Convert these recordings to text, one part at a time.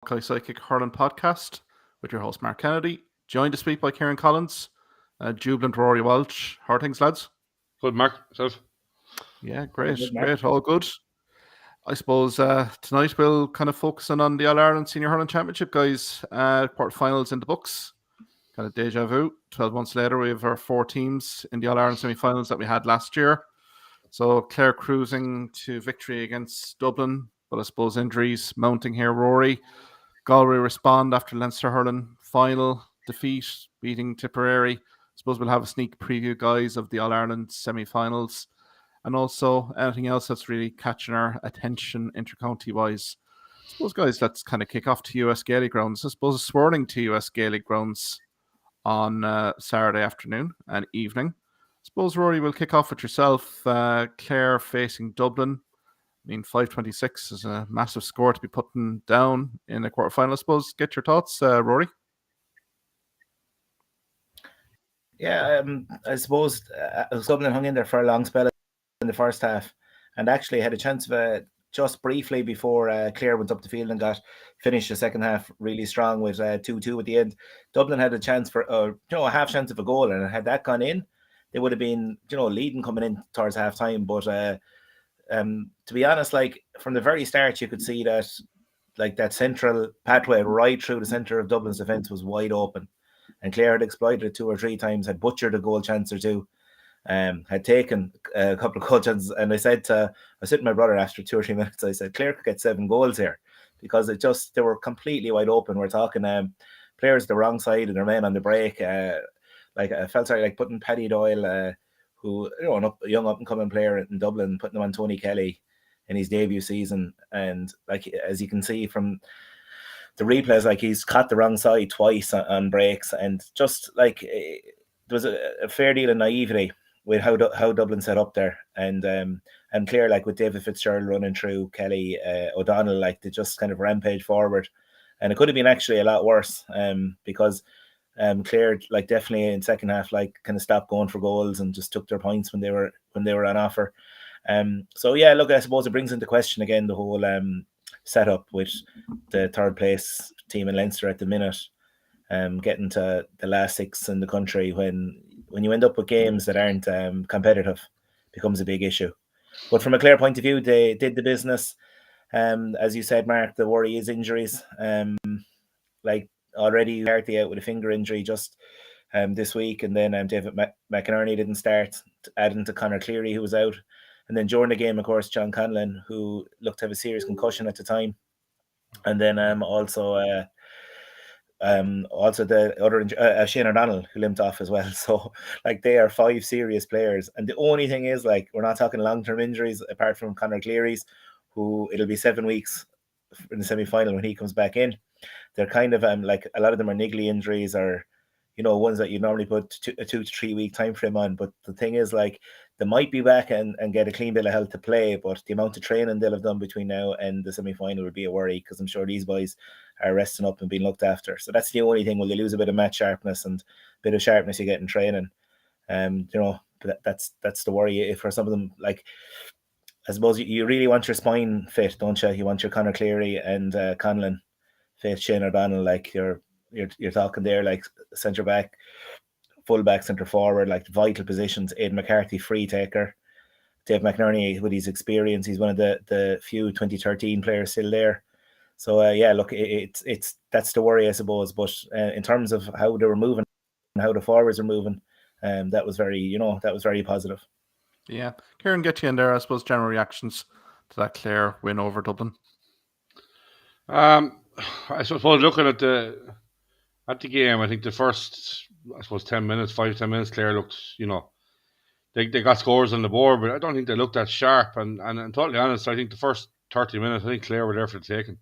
Buckeye Psychic Hurling podcast with your host Mark Kennedy, joined this week by Kieran Collins, jubilant Rory Walsh. How are things, lads? Good, Mark. Yourself? Yeah, Very great, good, Mark. great, all good. I suppose tonight we'll kind of focus on the All Ireland Senior Hurling Championship, guys. Quarterfinals in the books. Kind of deja vu. 12 months later, we have our four teams in the All Ireland semi-finals that we had last year. So Clare cruising to victory against Dublin, but I suppose injuries mounting here. Rory, Galway respond after Leinster Hurling final defeat, beating Tipperary. I suppose we'll have a sneak preview, guys, of the All Ireland semi-finals, and also anything else that's really catching our attention intercounty wise. I suppose, guys, let's kind of kick off to US Gaelic grounds. I suppose it's swirling to US Gaelic grounds on Saturday afternoon and evening. I suppose, Rory, we'll kick off with yourself. Clare facing Dublin. I mean, 526 is a massive score to be putting down in a quarterfinal. I suppose, get your thoughts, Rory. Yeah, I suppose Dublin hung in there for a long spell in the first half and actually had a chance of just briefly before Clare went up the field and finished the second half really strong with 2-2 at the end. Dublin had a chance for a half chance of a goal, and had that gone in, they would have been leading coming in towards half time. But to be honest, like from the very start, you could see that like that central pathway right through the centre of Dublin's defence was wide open, and Clare had exploited it 2 or 3 times, had butchered a goal chance or two, had taken a couple of goal chances. And I said to my brother after 2 or 3 minutes, I said, Clare could get 7 goals here, because they were completely wide open. We're talking players the wrong side of their men on the break. Like I felt sorry, like putting Paddy Doyle, who a young up and coming player in Dublin, putting him on Tony Kelly in his debut season, and like as you can see from the replays, like he's caught the wrong side twice on breaks, and just like there was a fair deal of naivety with how Dublin set up there, and Clare, like with David Fitzgerald running through Kelly, O'Donnell, like they just kind of rampage forward, and it could have been actually a lot worse, because Clare, like definitely in second half, like kind of stopped going for goals and just took their points when they were on offer. So yeah, look, I suppose it brings into question again the whole setup with the third place team in Leinster at the minute, getting to the last 6 in the country when you end up with games that aren't competitive becomes a big issue. But from a Clare point of view, they did the business. As you said, Mark, the worry is injuries. Like already McCarthy out with a finger injury just this week, and then David McInerney didn't start, adding to Conor Cleary, who was out. And then during the game, of course, John Conlon, who looked to have a serious concussion at the time. And then also the other Shane O'Donnell, who limped off as well. So like they are 5 serious players, and the only thing is, like, we're not talking long-term injuries apart from Conor Cleary's, who it'll be 7 weeks in the semi-final when he comes back in. They're kind of like a lot of them are niggly injuries, or ones that you normally put a 2 to 3 week time frame on. But the thing is, like, they might be back and get a clean bill of health to play, but the amount of training they'll have done between now and the semi-final would be a worry, because I'm sure these boys are resting up and being looked after. So that's the only thing. Will they lose a bit of match sharpness and a bit of sharpness you get in training? That's the worry for some of them. Like, I suppose you really want your spine fit, don't you? You want your Conor Cleary and Conlon fit, Shane O'Donnell, like you're talking there, like centre back, full back, centre forward, like vital positions. Aidan McCarthy, free taker. Dave McInerney, with his experience, he's one of the few 2013 players still there. So yeah, look, it's that's the worry, I suppose. But in terms of how they were moving and how the forwards are moving, that was very positive. Yeah, Kieran, get you in there. I suppose general reactions to that Clare win over Dublin. I suppose looking at the game, I think the first, 10 minutes, 5-10 minutes, Clare looked, they got scores on the board, but I don't think they looked that sharp. And totally honest, I think the first 30 minutes, I think Clare were there for the taking.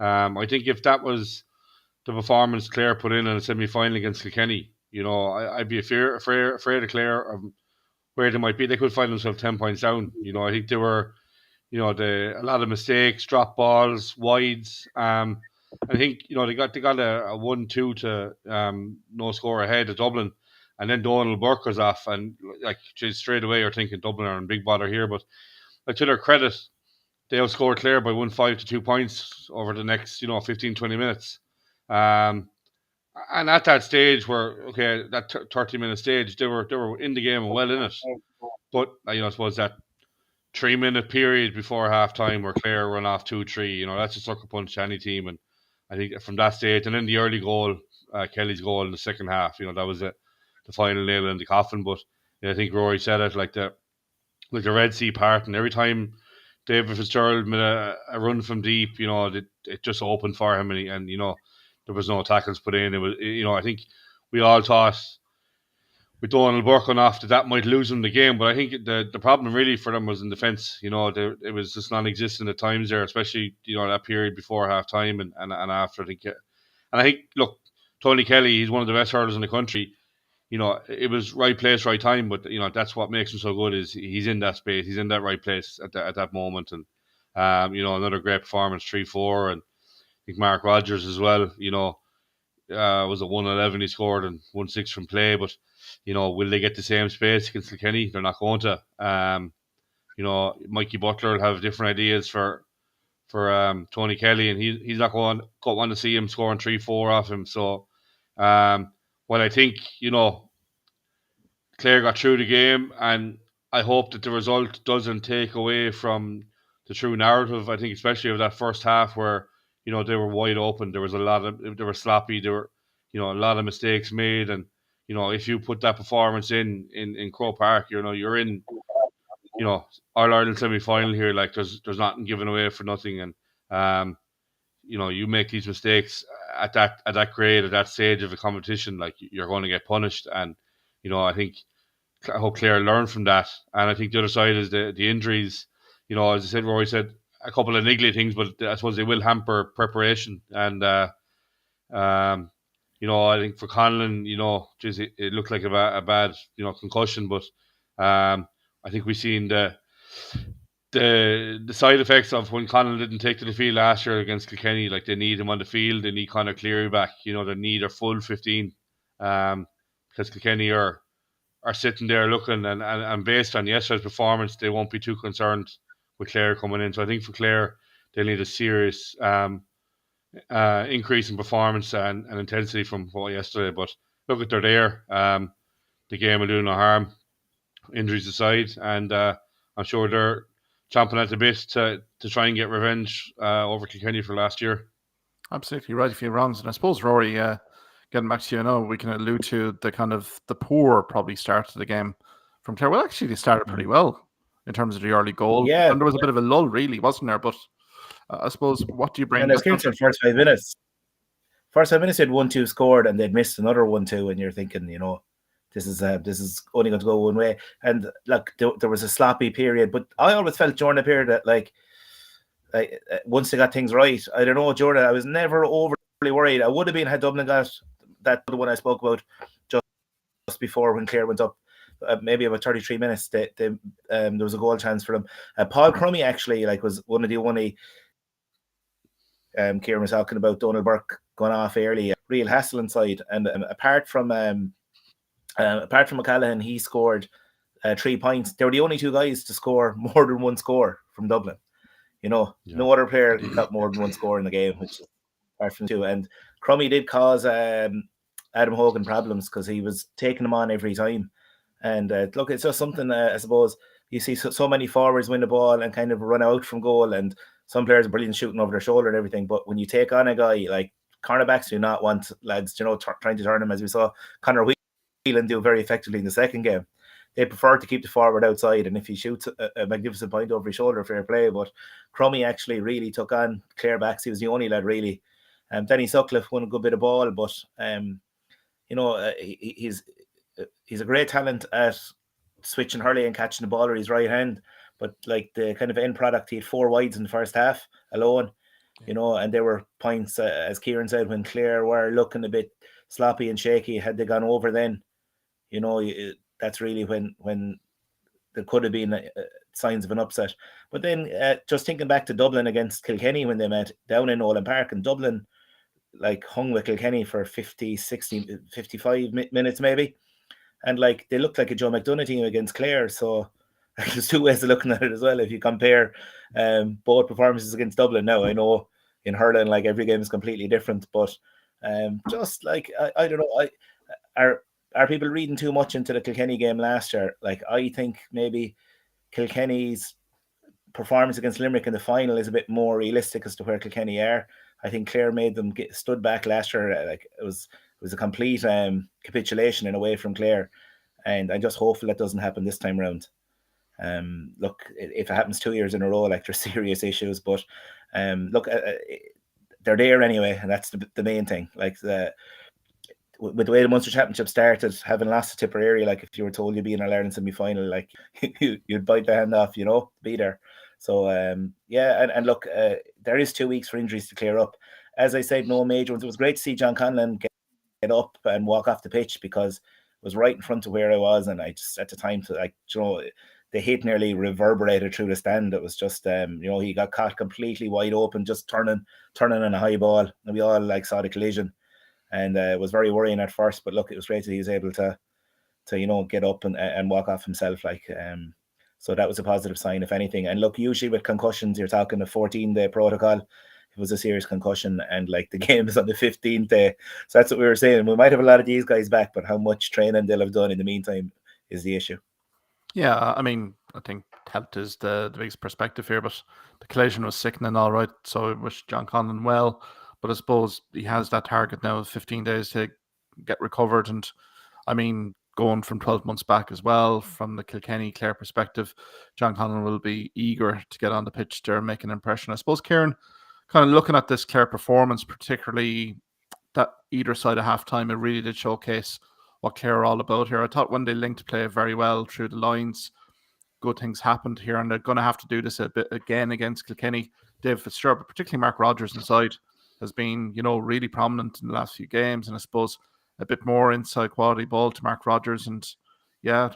I think if that was the performance Clare put in a semi-final against Kilkenny, I'd be afraid of Clare of where they might be. They could find themselves 10 points down. I think they were, a lot of mistakes, drop balls, wides. I think they got a 1-2 to no score ahead of Dublin, and then Donald Burke was off, and like straight away you're thinking Dublin are in big bother here. But like, to their credit, they outscored Clare by 1-5 to 2 points over the next 15-20 minutes. And at that stage, that 30-minute stage, they were in the game and well in it. But I suppose that 3-minute period before halftime where Clare run off 2-3, that's a sucker punch to any team. And I think from that stage, and then the early goal, Kelly's goal in the second half, that was the final nail in the coffin. But I think Rory said it, like the Red Sea part, and every time David Fitzgerald made a run from deep, it just opened for him, and there was no tackles put in. It was, I think we all thought with Donald Burke on off that might lose them the game, but I think the problem really for them was in defence. It was just non-existent at times there, especially that period before half time and after. I think look, Tony Kelly, he's one of the best hurlers in the country. It was right place, right time, but that's what makes him so good is he's in that space, he's in that right place at that moment, and another great performance, 3-4, and I think Mark Rogers as well. Was a 1-11 he scored and 1-6 from play, but will they get the same space against Kilkenny? They're not going to. Mikey Butler will have different ideas for Tony Kelly, and he's not going to want to see him scoring 3-4 off him. So, well, I think Clare got through the game, and I hope that the result doesn't take away from the true narrative. I think especially of that first half where they were wide open. They were sloppy. There were a lot of mistakes made, and if you put that performance in Croke Park, you're in All Ireland semi-final here. Like there's nothing given away for nothing, and you make these mistakes at that grade, at that stage of a competition, like you're going to get punished. And I hope Clare learn from that. And I think the other side is the injuries. As I said, Rory said a couple of niggly things, but I suppose they will hamper preparation. And I think for Conlon, it looked like a bad concussion, but I think we've seen the side effects of when Conlon didn't take to the field last year against Kilkenny. Like they need him on the field, they need Conor Cleary back. They need a full 15, because Kilkenny are sitting there looking, and based on yesterday's performance, they won't be too concerned with Clare coming in. So I think for Clare, they'll need a serious increase in performance and intensity from yesterday. But look, they're there. The game will do no harm, injuries aside, and I'm sure they're chomping at the bit to try and get revenge over Kilkenny for last year. Absolutely right, a few wrongs. And I suppose, Rory, getting back to you, we can allude to the poor probably start to the game from Clare. Well, actually, they started pretty well in terms of the early goal. Yeah. And there was a bit of a lull, really, wasn't there? But I suppose, what do you bring? And as Kieran said, first 5 minutes. First 5 minutes, they had 1-2 scored, and they'd missed another 1-2, and you're thinking, this is only going to go one way. And like there was a sloppy period, but I always felt during the period that like once they got things right, I don't know, Jordan, I was never overly worried. I would have been had Dublin got that one I spoke about just before when Clare went up. Maybe about 33 minutes, there was a goal chance for them. Paul Crummy actually was one of the only. Kieran was talking about Donald Burke going off early, real hassle inside, and apart from McCallaghan, he scored 3 points. They were the only two guys to score more than one score from Dublin. No other player got more than one score in the game, which is apart from two. And Crummy did cause Adam Hogan problems because he was taking them on every time. And look, it's just something, I suppose, you see so many forwards win the ball and kind of run out from goal, and some players are brilliant shooting over their shoulder and everything. But when you take on a guy like cornerbacks, do not want lads, trying to turn him, as we saw Conor Whelan do very effectively in the second game. They prefer to keep the forward outside, and if he shoots a magnificent point over his shoulder, fair play. But Crummy actually really took on Clare backs. He was the only lad really. Danny Sutcliffe won a good bit of ball, but he's a great talent at switching hurley and catching the ball with his right hand. But like the kind of end product, he had 4 wides in the first half alone, and there were points, as Kieran said, when Clare were looking a bit sloppy and shaky. Had they gone over then, that's really when there could have been signs of an upset. But then just thinking back to Dublin against Kilkenny when they met down in Nolan Park, and Dublin hung with Kilkenny for 50, 60, 55 minutes maybe. And they looked like a Joe McDonough team against Clare. So there's two ways of looking at it as well. If you compare both performances against Dublin now, I know in hurling, like every game is completely different, but just like I don't know, are people reading too much into the Kilkenny game last year? Like I think maybe Kilkenny's performance against Limerick in the final is a bit more realistic as to where Kilkenny are. I think Clare made them stood back last year. Like it was a complete capitulation in a way from Clare, and I'm just hopeful that doesn't happen this time around. Look, if it happens 2 years in a row, like there's serious issues, but look, they're there anyway, and that's the main thing. Like with the way the Munster Championship started, having lost to Tipperary, like if you were told you'd be in an Ireland semi-final, like you'd bite the hand off, to be there. So yeah, and look, there is 2 weeks for injuries to clear up. As I said, no major ones. It was great to see John Conlon get up and walk off the pitch because it was right in front of where I was, and I just at the time to the hit nearly reverberated through the stand. It was just he got caught completely wide open, just turning on a high ball, and we all like saw the collision. And it was very worrying at first, but look, it was great that he was able to get up and walk off himself. So that was a positive sign, if anything. And look, usually with concussions, you're talking a 14-day protocol. It was a serious concussion, and like the game is on the 15th day. So that's what we were saying. We might have a lot of these guys back, but how much training they'll have done in the meantime is the issue. Yeah, I mean, I think health is the biggest perspective here, but the collision was sickening, all right. So I wish John Conlon well. But I suppose he has that target now of 15 days to get recovered. And I mean, going from 12 months back as well, from the Kilkenny Clare perspective, John Conlon will be eager to get on the pitch there and make an impression. I suppose, Kieran, kind of looking at this Clare performance, particularly that either side of halftime, it really did showcase what Clare are all about here. I thought when they linked play very well through the lines, good things happened here, and they're going to have to do this a bit again against Kilkenny. David Fitzgerald, but particularly Mark Rogers inside, has been, really prominent in the last few games, and I suppose a bit more inside quality ball to Mark Rogers, and yeah,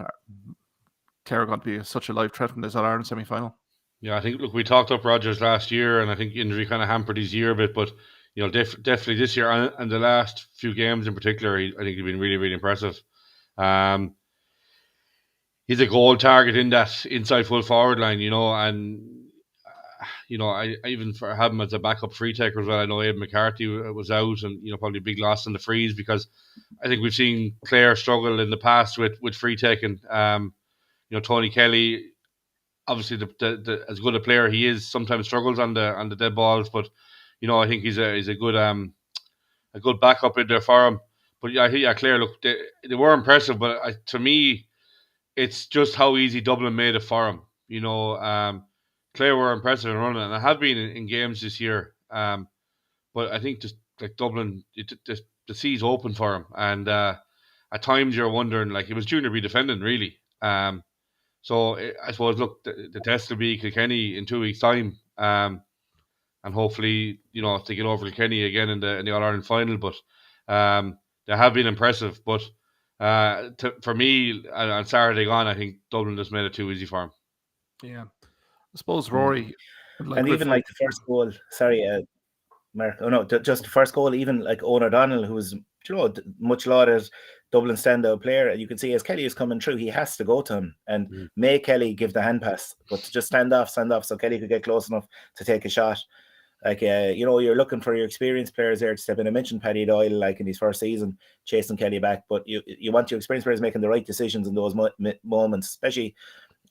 Clare are going to be such a live threat in this All-Ireland semi-final. Yeah, I think, look, we talked up Rogers last year, and I think injury kind of hampered his year a bit, but definitely this year and the last few games in particular, I think he's been really, really impressive. He's a goal target in that inside full forward line, and I even have him as a backup free taker as well. I know Abe McCarthy was out, and probably a big loss in the frees, because I think we've seen Clare struggle in the past with free taking. Tony Kelly, obviously the as good a player he is, sometimes struggles on the dead balls, but I think he's a good backup in there for him. But yeah, Clare, look, they were impressive, but to me, it's just how easy Dublin made it for him. Clare were impressive in running, and I have been in games this year. But I think just like Dublin, the sea's open for him, and at times you're wondering, like, it was junior be defending really. So I suppose, look, the test will be Kilkenny in 2 weeks' time, and hopefully, if they get over Kilkenny again in the All Ireland final. But they have been impressive. But for me, on Saturday gone, I think Dublin just made it too easy for him. Yeah, I suppose Rory, and even like the first goal. Sorry, Mark. Oh no, just the first goal. Even like Owen O'Donnell, who was much lauded Dublin standout player, and you can see as Kelly is coming through, he has to go to him and make Kelly give the hand pass, but to just stand off, so Kelly could get close enough to take a shot. Like you're looking for your experienced players there to step in. I mentioned Paddy Doyle, like in his first season, chasing Kelly back, but you want your experienced players making the right decisions in those moments, especially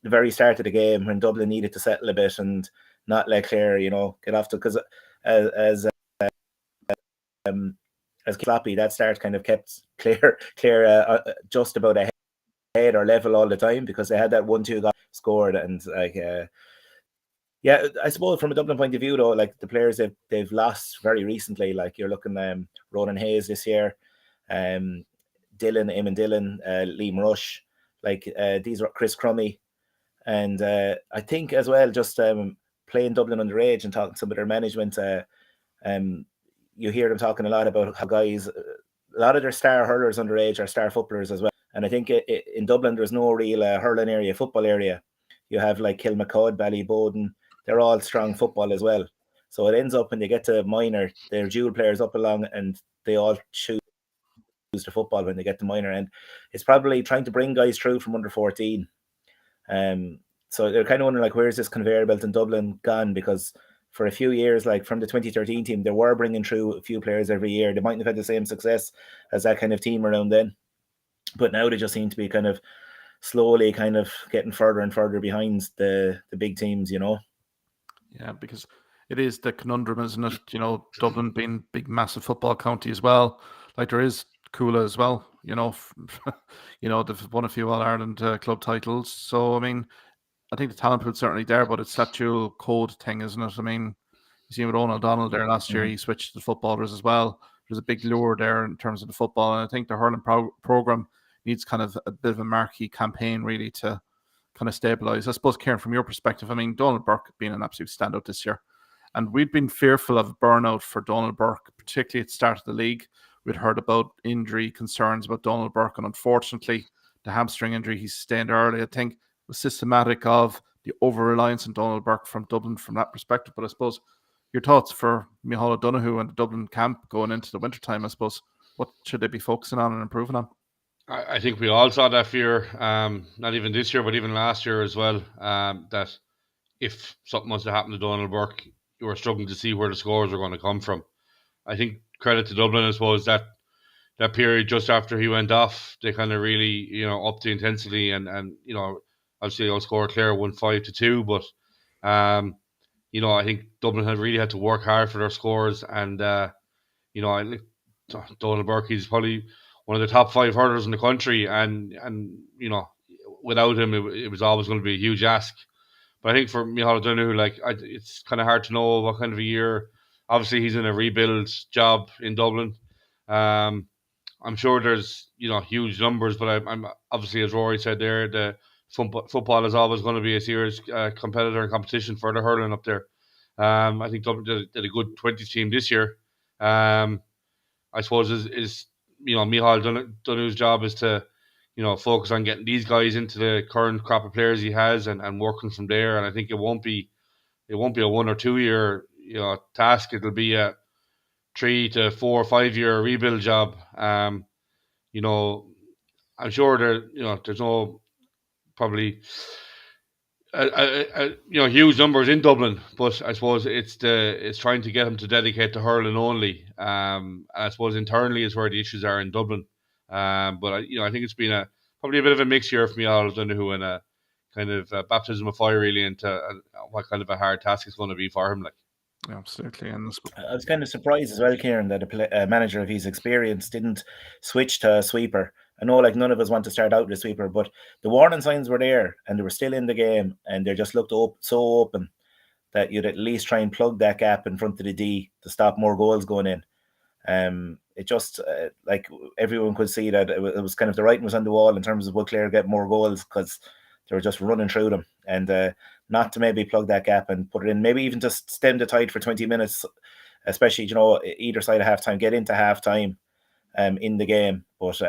the very start of the game when Dublin needed to settle a bit and not let Clare, get off to, because as floppy, that start kind of kept Clare just about ahead or level all the time, because they had that 1-2 goal scored, and yeah, I suppose from a Dublin point of view, though, like the players they've lost very recently, like you're looking Ronan Hayes this year, Eamon Dillon, Liam Rush, like these are Chris Crummy, and I think as well, just playing Dublin underage and talking to some of their management, you hear them talking a lot about how guys, a lot of their star hurlers underage are star footballers as well. And I think in Dublin, there's no real hurling area, football area. You have like Kilmacud, Ballyboden, they're all strong football as well. So it ends up when they get to minor, they're dual players up along, and they all choose the football when they get to minor. And it's probably trying to bring guys through from under 14. So they're kind of wondering, like, where's this conveyor belt in Dublin gone? Because for a few years, like from the 2013 team, they were bringing through a few players every year. They mightn't have had the same success as that kind of team around then, but now they just seem to be kind of slowly kind of getting further and further behind the big teams, you know. Yeah, because it is the conundrum, isn't it? You know, Dublin being big, massive football county as well. Like there is Coola as well. You know, you know they've won a few All Ireland club titles. So I mean, I think the talent pool's certainly there, but it's that dual code thing, isn't it? I mean, you see with Owen O'Donnell there last year, he switched to the footballers as well. There's a big lure there in terms of the football, and I think the hurling program needs kind of a bit of a marquee campaign really to kind of stabilise. I suppose, Kieran, from your perspective, I mean, Donald Burke being an absolute standout this year, and we'd been fearful of burnout for Donald Burke, particularly at the start of the league. We'd heard about injury concerns about Donald Burke, and unfortunately, the hamstring injury he sustained early, I think, was systematic of the over-reliance on Donald Burke from Dublin from that perspective. But I suppose your thoughts for Micheál O'Donoghue and the Dublin camp going into the wintertime, I suppose, what should they be focusing on and improving on? I think we all saw that fear, not even this year, but even last year as well, that if something was to happen to Donald Burke, you were struggling to see where the scores were going to come from. I think credit to Dublin, I suppose, that period just after he went off, they kind of really, upped the intensity and obviously they'll score Clare 1-5-2, but I think Dublin had really had to work hard for their scores, and I think Donald Burke is probably one of the top 5 hurlers in the country, and without him it was always going to be a huge ask. But I think for Micheál O'Donoghue, it's kind of hard to know what kind of a year. Obviously, he's in a rebuild job in Dublin. I'm sure there's huge numbers, but I'm obviously, as Rory said there, the football is always going to be a serious competitor and competition for the hurling up there. I think Dublin did a good 20 team this year. I suppose is Micheál O'Donoghue's job is to focus on getting these guys into the current crop of players he has and working from there. And I think it won't be a 1 or 2 year task. It'll be a 3 to 4 or 5 year rebuild job. I'm sure there's no probably huge numbers in Dublin, but I suppose it's trying to get him to dedicate to hurling only. And I suppose internally is where the issues are in Dublin. But I think it's been probably a bit of a mix year for Micheál O'Donoghue and a kind of baptism of fire really into what kind of a hard task it's going to be for him. Yeah, absolutely. And I was kind of surprised as well, Kieran, that a manager of his experience didn't switch to a sweeper. I know, like, none of us want to start out with a sweeper, but the warning signs were there, and they were still in the game, and they just looked so open that you'd at least try and plug that gap in front of the D to stop more goals going in. It just like everyone could see that it was kind of the writing was on the wall in terms of would Clare get more goals, because they were just running through them, and not to maybe plug that gap and put it in, maybe even just stem the tide for 20 minutes, especially either side of halftime, get into halftime in the game. But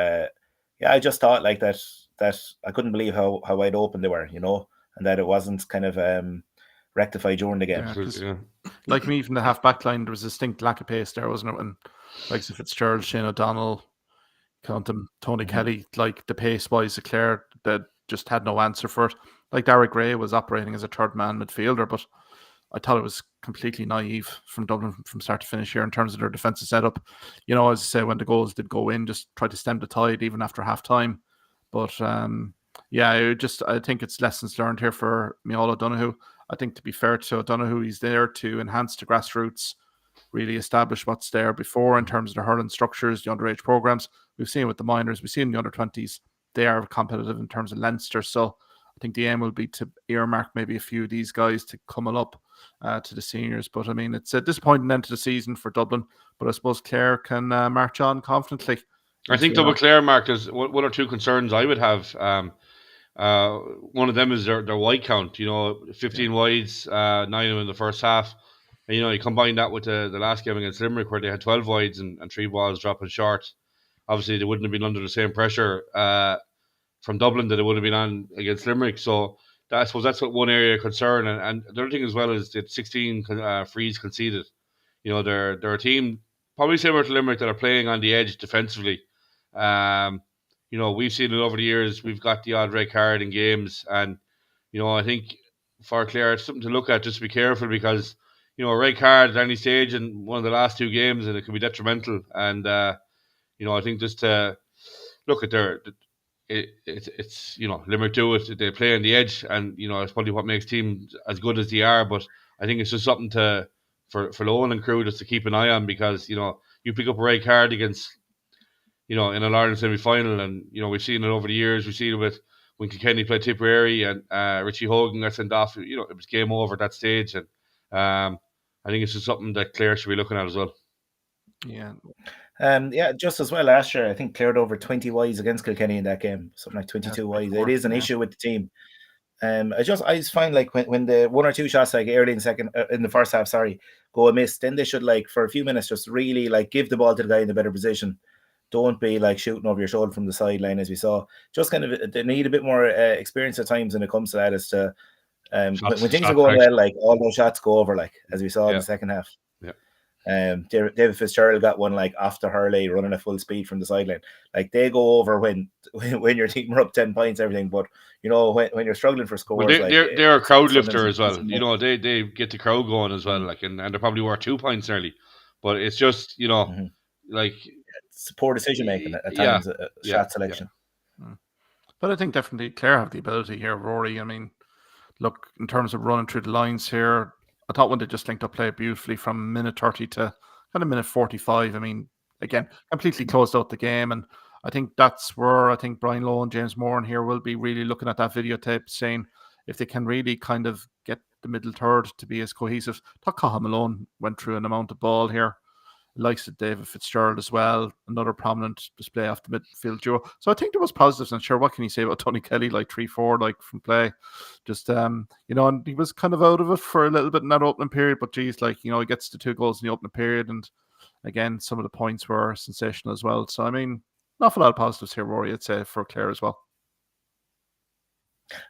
I just thought like that I couldn't believe how wide open they were, and that it wasn't kind of rectified during the game. Absolutely, like me, from the half back line, there was a distinct lack of pace there, wasn't it? When like Fitzgerald, Shane O'Donnell, Tony Kelly, like the pace wise, Clare that just had no answer for it. Like Derek Gray was operating as a third man midfielder, but I thought it was completely naive from Dublin from start to finish here in terms of their defensive setup. As I say, when the goals did go in, just try to stem the tide even after half time. But I think it's lessons learned here for Micheál O'Donoghue. I think, to be fair to O'Donoghue, he's there to enhance the grassroots, really establish what's there before in terms of the hurling structures, the underage programs. We've seen it with the minors, we've seen the under-20s. They are competitive in terms of Leinster. So I think the aim will be to earmark maybe a few of these guys to come up to the seniors. But I mean, it's a disappointing end to the season for Dublin, but I suppose Clare can march on confidently. I think Double Clare, Mark, there's one or two concerns I would have. One of them is their wide count. 15 wides, 9 of them in the first half. And, you combine that with the last game against Limerick, where they had 12 wides and 3 balls dropping short. Obviously, they wouldn't have been under the same pressure from Dublin that it would have been on against Limerick. So I suppose that's one area of concern. And the other thing as well is that 16 frees conceded. They're a team probably similar to Limerick that are playing on the edge defensively. We've seen it over the years. We've got the odd red card in games, and I think for Clare, it's something to look at. Just be careful because a red card at any stage in one of the last 2 games, and it can be detrimental. And I think just to look at it's Limerick do it. They play on the edge, and it's probably what makes teams as good as they are. But I think it's just something for Lohan and crew just to keep an eye on, because you pick up a red card against in an Ireland semi-final, and we've seen it over the years. We've seen it with when Kilkenny played Tipperary and Richie Hogan got sent off. It was game over at that stage, and I think it's just something that Clare should be looking at as well. Yeah. Just as well last year, I think cleared over 20 wides against Kilkenny in that game, something like 22 wides. It is an issue with the team. I just find like when the 1 or 2 shots like early in the first half, go amiss, then they should like for a few minutes just really like give the ball to the guy in the better position. Don't be like shooting over your shoulder from the sideline as we saw. Just kind of they need a bit more experience at times when it comes to that. As to when things are going well, like all those shots go over, like as we saw in the second half. David Fitzgerald got one like after Hurley running at full speed from the sideline. Like they go over when your team are up 10 points, everything. But when you're struggling for scores, well, they're a crowd lifter as well. They get the crowd going as well. Like and they're probably worth 2 points early. But it's just like it's poor decision making at times, shot selection. Yeah. But I think definitely Clare have the ability here, Rory. I mean, look, in terms of running through the lines here, I thought when they just linked up play beautifully from minute 30 to kind of minute 45. I mean, again, completely closed out the game. And I think that's where I think Brian Lowe and James Moran here will be really looking at that videotape, saying if they can really kind of get the middle third to be as cohesive. I thought Cathal Malone went through an amount of ball here. Likes of David Fitzgerald as well, another prominent display off the midfield duo. So I think there was positives, and sure, what can you say about Tony Kelly, like 3-4, like from play, just and he was kind of out of it for a little bit in that opening period, but geez, like he gets the 2 goals in the opening period, and again, some of the points were sensational as well. So I mean, an awful lot of positives here, Rory, I'd say, for Clare as well.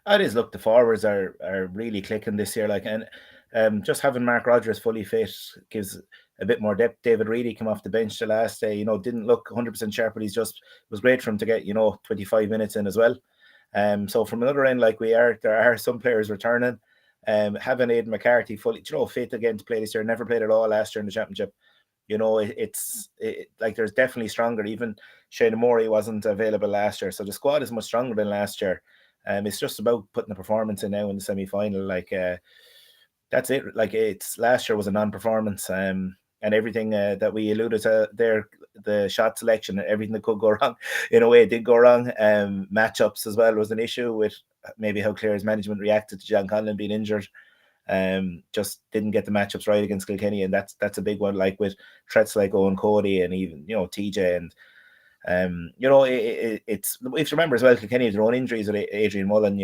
It is. Look, the forwards are really clicking this year, like, and just having Mark Rogers fully fit gives a bit more depth. David Reedy came off the bench the last day, didn't look 100% sharp, but it was great for him to get 25 minutes in as well. So from another end, like there are some players returning. Having Aidan McCarthy fully fit again to play this year, never played at all last year in the championship. It's like there's definitely stronger. Even Shane Morey wasn't available last year, so the squad is much stronger than last year. It's just about putting the performance in now in the semi-final. Like that's it. Like it's last year was a non-performance, and everything that we alluded to there, the shot selection, everything that could go wrong, in a way, it did go wrong. Matchups as well was an issue with maybe how Clare's management reacted to John Conlon being injured. Just didn't get the matchups right against Kilkenny, and that's a big one. Like with threats like Owen Cody and even TJ and. It's if you remember as well, Kilkenny have their own injuries with Adrian Mullen.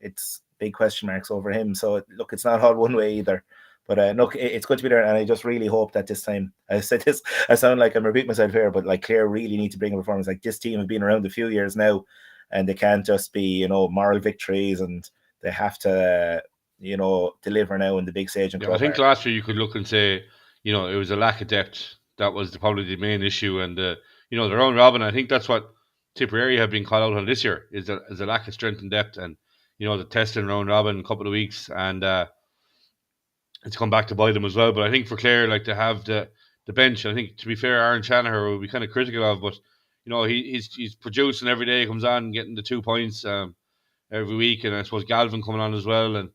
It's big question marks over him. So look, it's not all one way either. But look, it's good to be there, and I just really hope that this time. I said this, I sound like I'm repeating myself here, but like Clare really need to bring a performance. Like this team have been around a few years now, and they can't just be moral victories, and they have to deliver now in the big stage. I think last year you could look and say it was a lack of depth. That was probably the main issue, and the round robin. I think that's what Tipperary have been called out on this year is a lack of strength and depth, and the testing round robin in a couple of weeks, and it's come back to bite them as well. But I think for Clare, like to have the bench, I think to be fair, Aaron Shanahan will be kind of critical of, but he's producing every day, comes on getting the 2 points every week, and I suppose Galvin coming on as well, and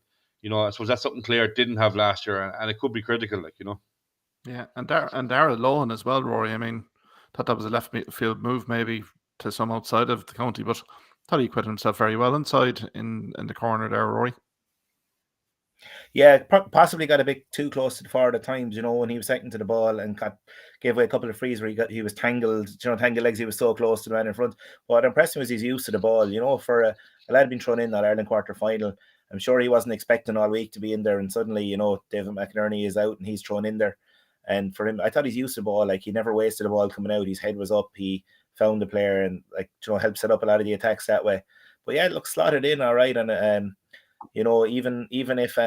I suppose that's something Clare didn't have last year, and it could be critical, like Yeah, and Darragh Lohan as well, Rory. I mean, thought that was a left field move maybe to some outside of the county, but thought he acquitted himself very well inside in the corner there, Rory. Yeah, possibly got a bit too close to the forward at times, when he was second to the ball and gave away a couple of frees where he was tangled, tangled legs, he was so close to the man in front. What impressed me was his use to the ball, for a lad being thrown in that Ireland quarter final. I'm sure he wasn't expecting all week to be in there, and suddenly, David McInerney is out and he's thrown in there. And for him, I thought his use of the ball, like he never wasted the ball coming out. His head was up. He found the player and helped set up a lot of the attacks that way. But yeah, look, slotted in all right. And even if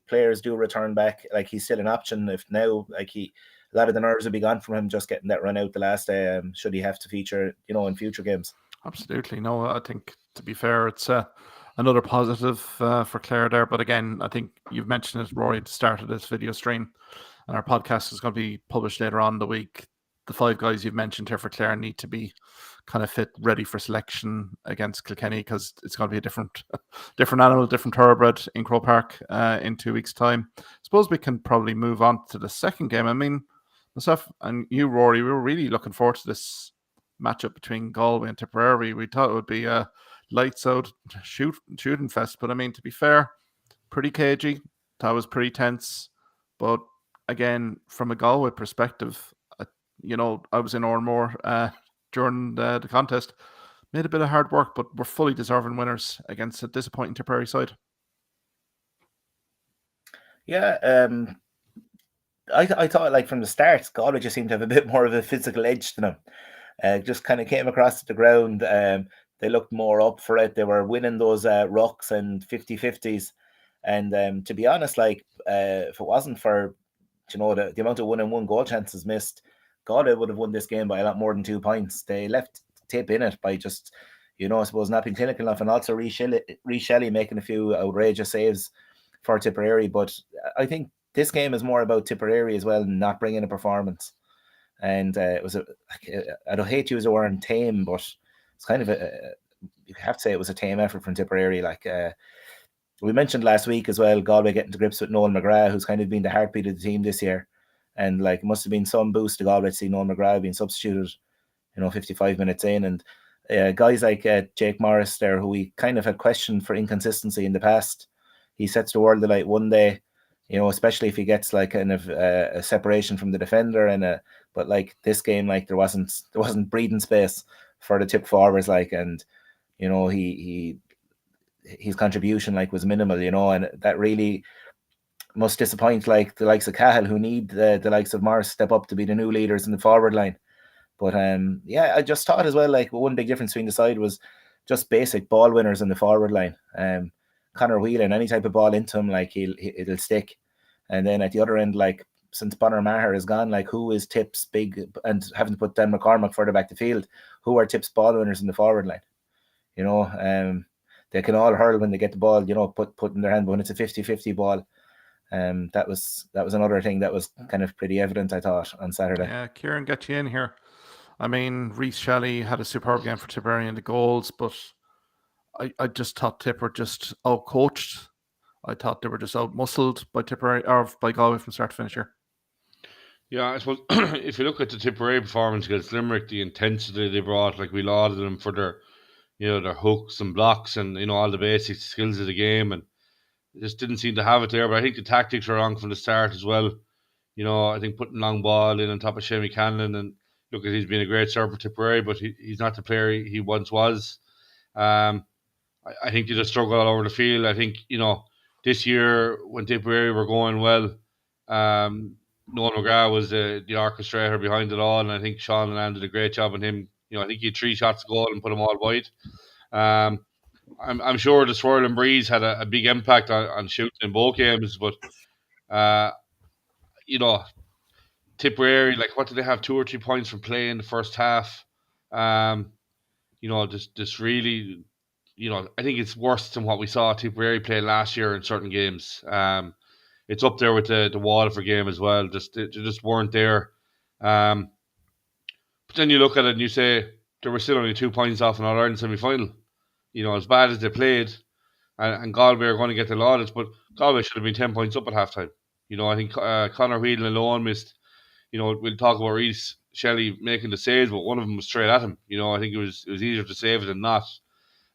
players do return back, like he's still an option. If now, like a lot of the nerves will be gone from him just getting that run out the last day. Should he have to feature, in future games? Absolutely. No, I think to be fair, it's another positive for Clare there. But again, I think you've mentioned it, Rory, at the start of this video stream, and our podcast is going to be published later on in the week. The 5 guys you've mentioned here for Clare need to be kind of fit, ready for selection against Kilkenny, because it's going to be a different animal, different thoroughbred in Croke Park in 2 weeks' time. I suppose we can probably move on to the second game. I mean, myself and you, Rory, we were really looking forward to this matchup between Galway and Tipperary. We thought it would be a lights out shooting fest, but I mean, to be fair, pretty cagey. That was pretty tense. But again, from a Galway perspective, I was in Ormore during the contest. Made a bit of hard work, but were fully deserving winners against a disappointing Tipperary side. Yeah, I thought, like, from the start, Galway just seemed to have a bit more of a physical edge to them. Just kind of came across the ground. They looked more up for it. They were winning those rucks and 50-50s. And to be honest, like, if it wasn't for the amount of 1-on-1 goal chances missed, Galway would have won this game by a lot more than 2 points. They left Tip in it by just, I suppose, not being clinical enough, and also Ree Shelley making a few outrageous saves for Tipperary. But I think this game is more about Tipperary as well, not bringing a performance. And it was I don't hate to use the word tame, but it's kind of you have to say it was a tame effort from Tipperary. Like, we mentioned last week as well, Galway getting to grips with Noel McGrath, who's kind of been the heartbeat of the team this year. And like, it must have been some boost to Galway to see Noel McGrath being substituted, 55 minutes in. And guys like Jake Morris there, who we kind of had questioned for inconsistency in the past, he sets the world alight one day, especially if he gets like kind of a separation from the defender. But like this game, like there wasn't breathing space for the tip forwards, like, and his contribution like was minimal, and that really must disappoint like the likes of Cahill, who need the likes of Morris step up to be the new leaders in the forward line. But I just thought as well, like, one big difference between the side was just basic ball winners in the forward line. Conor Whelan, any type of ball into him, like, it'll stick. And then at the other end, like, since Bonner Maher is gone, like, who is Tip's big, and having to put Dan McCormack further back the field, who are Tip's ball winners in the forward line? They can all hurl when they get the ball, put in their hand, but when it's a 50-50 ball, that was another thing that was kind of pretty evident, I thought, on Saturday. Yeah, Kieran, get you in here. I mean, Reece Shelley had a superb game for Tipperary in the goals, but I just thought Tip were just out-coached. I thought they were just out-muscled by Tipperary, or by Galway from start to finish here. Yeah, I suppose if you look at the Tipperary performance against Limerick, the intensity they brought, like, we lauded them for their, their hooks and blocks and, all the basic skills of the game, and just didn't seem to have it there. But I think the tactics were wrong from the start as well. I think putting long ball in on top of Shamie Canlon, and look, he's been a great server for Tipperary, but he's not the player he once was. I think they just struggle all over the field. I think, this year when Tipperary were going well, Noel McGrath was the orchestrator behind it all, and I think Sean Land did a great job on him. I think he had 3 shots to goal and put them all wide. I'm sure the swirling breeze had a big impact on shooting in both games, but Tipperary, like, what did they have, 2 or 3 points from play in the first half? Just really, I think it's worse than what we saw Tipperary play last year in certain games. It's up there with the Waterford game as well. They just weren't there. But then you look at it and you say they were still only 2 points off an All-Ireland semi-final. As bad as they played, and Galway are going to get the laudits, but Galway should have been 10 points up at halftime. I think Conor Whelan alone missed. We'll talk about Reece Shelley making the saves, but one of them was straight at him. I think it was easier to save it than not.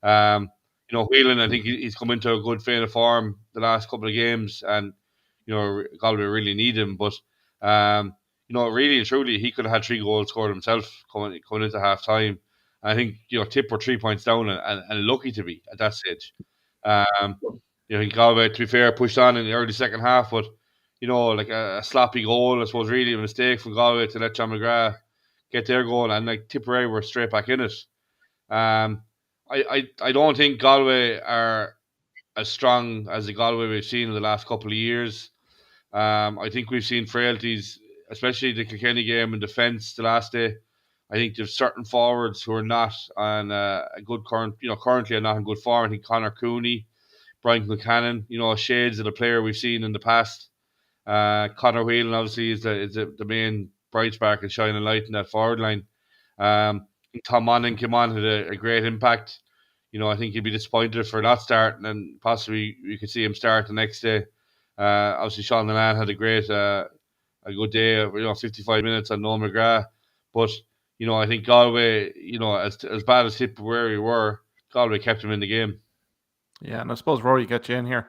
Whelan, I think he's come into a good vein of form the last couple of games, and Galway really need him. But really and truly, he could have had 3 goals scored himself coming into half time. I think Tip were 3 points down and lucky to be at that stage. Galway, to be fair, pushed on in the early second half, but like a sloppy goal, I suppose, really a mistake from Galway to let John McGrath get their goal, and like Tipperary were straight back in it. I don't think Galway are as strong as the Galway we've seen in the last couple of years. I think we've seen frailties, especially the Kilkenny game in defence the last day. I think there's certain forwards who are not on a good currently are not in good form. I think Connor Cooney, Brian Buchanan, shades of the player we've seen in the past. Connor Whelan obviously is the main bright spark and shining light in that forward line. Tom Monaghan came on, had a great impact. I think he'd be disappointed for not starting, and possibly you could see him start the next day. Obviously, Sean Nolan had a good day of 55 minutes on Noel McGrath, but I think Galway, as bad as Tipperary were, Galway kept him in the game. Yeah, and I suppose Rory get you in here.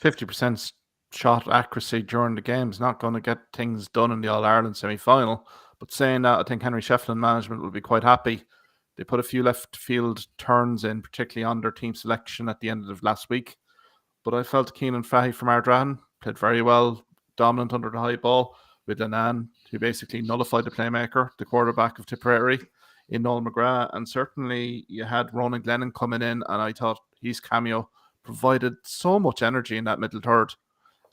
50% shot accuracy during the game is not going to get things done in the All Ireland semi-final. But saying that, I think Henry Shefflin management will be quite happy. They put a few left field turns in, particularly on their team selection at the end of last week. But I felt Keenan Fahy from Ardrahan played very well, dominant under the high ball, with Lenan, who basically nullified the playmaker, the quarterback of Tipperary, in Noel McGrath. And certainly you had Ronan Glennon coming in, and I thought his cameo provided so much energy in that middle third.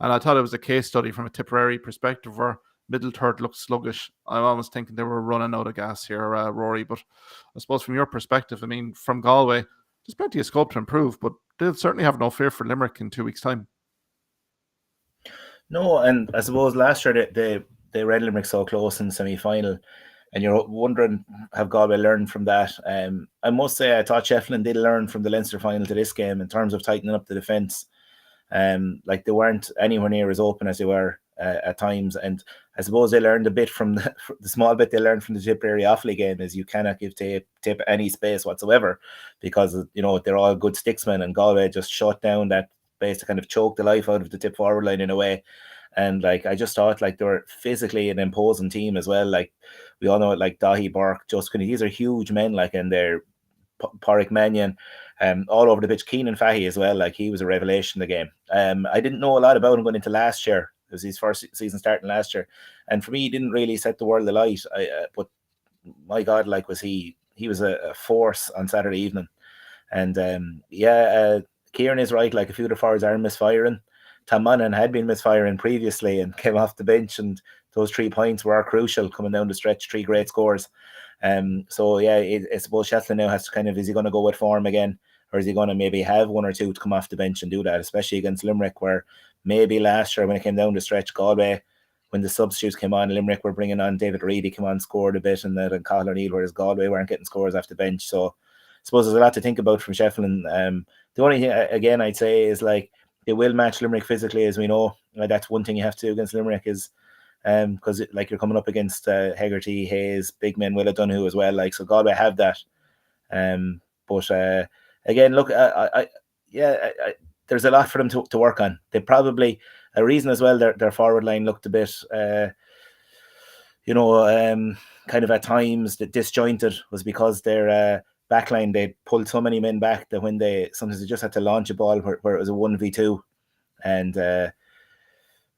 And I thought it was a case study from a Tipperary perspective where middle third looked sluggish. I'm almost thinking they were running out of gas here, Rory. But I suppose from your perspective, I mean, from Galway, there's plenty of scope to improve, but they'll certainly have no fear for Limerick in 2 weeks' time. No, and I suppose last year they read Limerick so close in the semi-final, and you're wondering, have Galway learned from that? I must say, I thought Shefflin did learn from the Leinster final to this game in terms of tightening up the defence. Like they weren't anywhere near as open as they were at times, and I suppose they learned a bit from the small bit they learned from the Tipperary Offaly game is you cannot give Tip any space whatsoever, because they're all good sticksmen, and Galway just shut down that space to kind of choke the life out of the Tip forward line in a way. And like I just thought, like they were physically an imposing team as well. Like we all know it, like Dahi, Burke, Just Cooney, these are huge men. Like, and they're Porrick Mannion, all over the pitch. Keenan Fahy as well. Like he was a revelation in the game. I didn't know a lot about him going into last year. It was his first season starting last year, and for me, he didn't really set the world alight. But my God, like was he was a force on Saturday evening. And Kieran is right. Like a few of the forwards are misfiring. Tom Monaghan had been misfiring previously and came off the bench, and those 3 points were crucial coming down the stretch. 3 great scores. So yeah, I suppose Shefflin now has to kind of, is he going to go with form again, or is he going to maybe have 1 or 2 to come off the bench and do that, especially against Limerick, where maybe last year when it came down the stretch, Galway, when the substitutes came on, Limerick were bringing on David Reid, he came on, scored a bit, and then Cathal O'Neill, whereas Galway weren't getting scores off the bench. So I suppose there's a lot to think about from Shefflin. The only thing, again, I'd say is like, they will match Limerick physically, as we know. That's one thing you have to do against Limerick is, because like you're coming up against Hegarty, Hayes, big men, Will O'Donoghue as well. Like, so Galway have that. But again, look, there's a lot for them to work on. They probably, a reason as well, their forward line looked a bit, kind of at times disjointed, was because their backline, they pulled so many men back that when sometimes they just had to launch a ball where it was a 1v2, and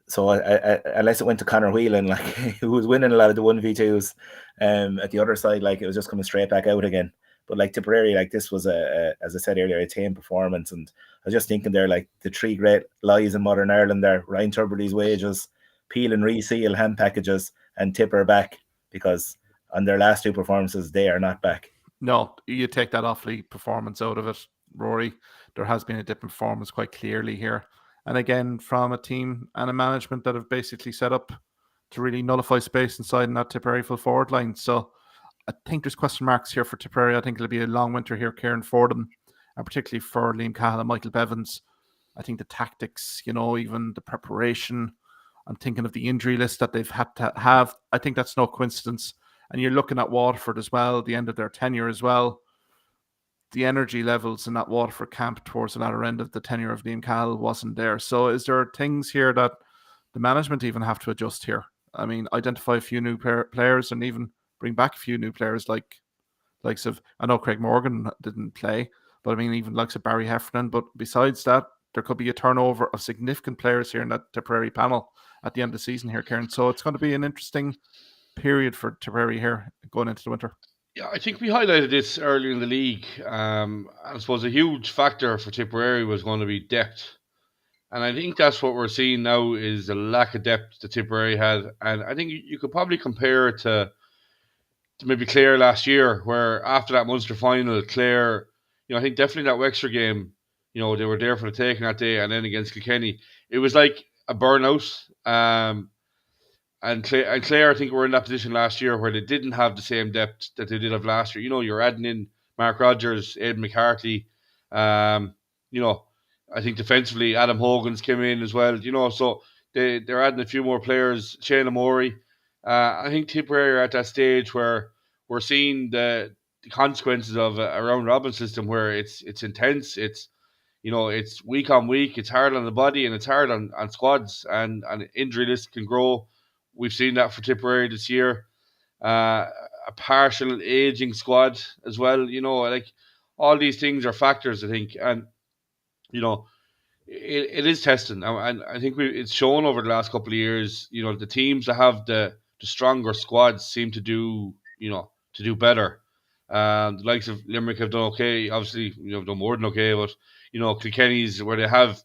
so unless it went to Conor Whelan, like who was winning a lot of the 1v2s, at the other side, like it was just coming straight back out again. But like Tipperary, like this was as I said earlier, a tame performance, and I was just thinking there, like the 3 great lies in modern Ireland there: Ryan Tubridy's wages, Peel and Reseal hand packages, and Tipper back, because on their last 2 performances they are not back. No, you take that Offaly performance out of it, Rory. There has been a dip in performance quite clearly here. And again, from a team and a management that have basically set up to really nullify space inside in that Tipperary full forward line. So I think there's question marks here for Tipperary. I think it'll be a long winter here, Kieran, for them, and particularly for Liam Cahill and Michael Bevins. I think the tactics, even the preparation, I'm thinking of the injury list that they've had to have. I think that's no coincidence. And you're looking at Waterford as well, the end of their tenure as well. The energy levels in that Waterford camp towards the latter end of the tenure of Liam Cahill wasn't there. So is there things here that the management even have to adjust here? I mean, identify a few new players and even bring back a few new players likes of, I know Craig Morgan didn't play, but I mean, even likes of Barry Heffernan. But besides that, there could be a turnover of significant players here in that Tipperary panel at the end of the season here, Kieran. So it's going to be an interesting period for Tipperary here going into the winter. Yeah, I think we highlighted this earlier in the league. I suppose a huge factor for Tipperary was going to be depth. And I think that's what we're seeing now is the lack of depth that Tipperary had. And I think you could probably compare it to maybe Clare last year, where after that Munster final, Clare, I think definitely that Wexford game, they were there for the taking that day, and then against Kilkenny, it was like a burnout. And Clare, I think, were in that position last year where they didn't have the same depth that they did have last year. You're adding in Mark Rogers, Aidan McCarthy. I think defensively, Adam Hogan's came in as well. So they're adding a few more players. Shane Amori. I think Tipperary are at that stage where we're seeing the consequences of a round robin system where it's intense. It's week on week. It's hard on the body and it's hard on squads, and injury list can grow. We've seen that for Tipperary this year. A partial aging squad as well. Like all these things are factors, I think, and it is testing, and I think it's shown over the last couple of years. The teams that have the stronger squads seem to do better. The likes of Limerick have done okay. Obviously, done more than okay, but Kilkenny's where they have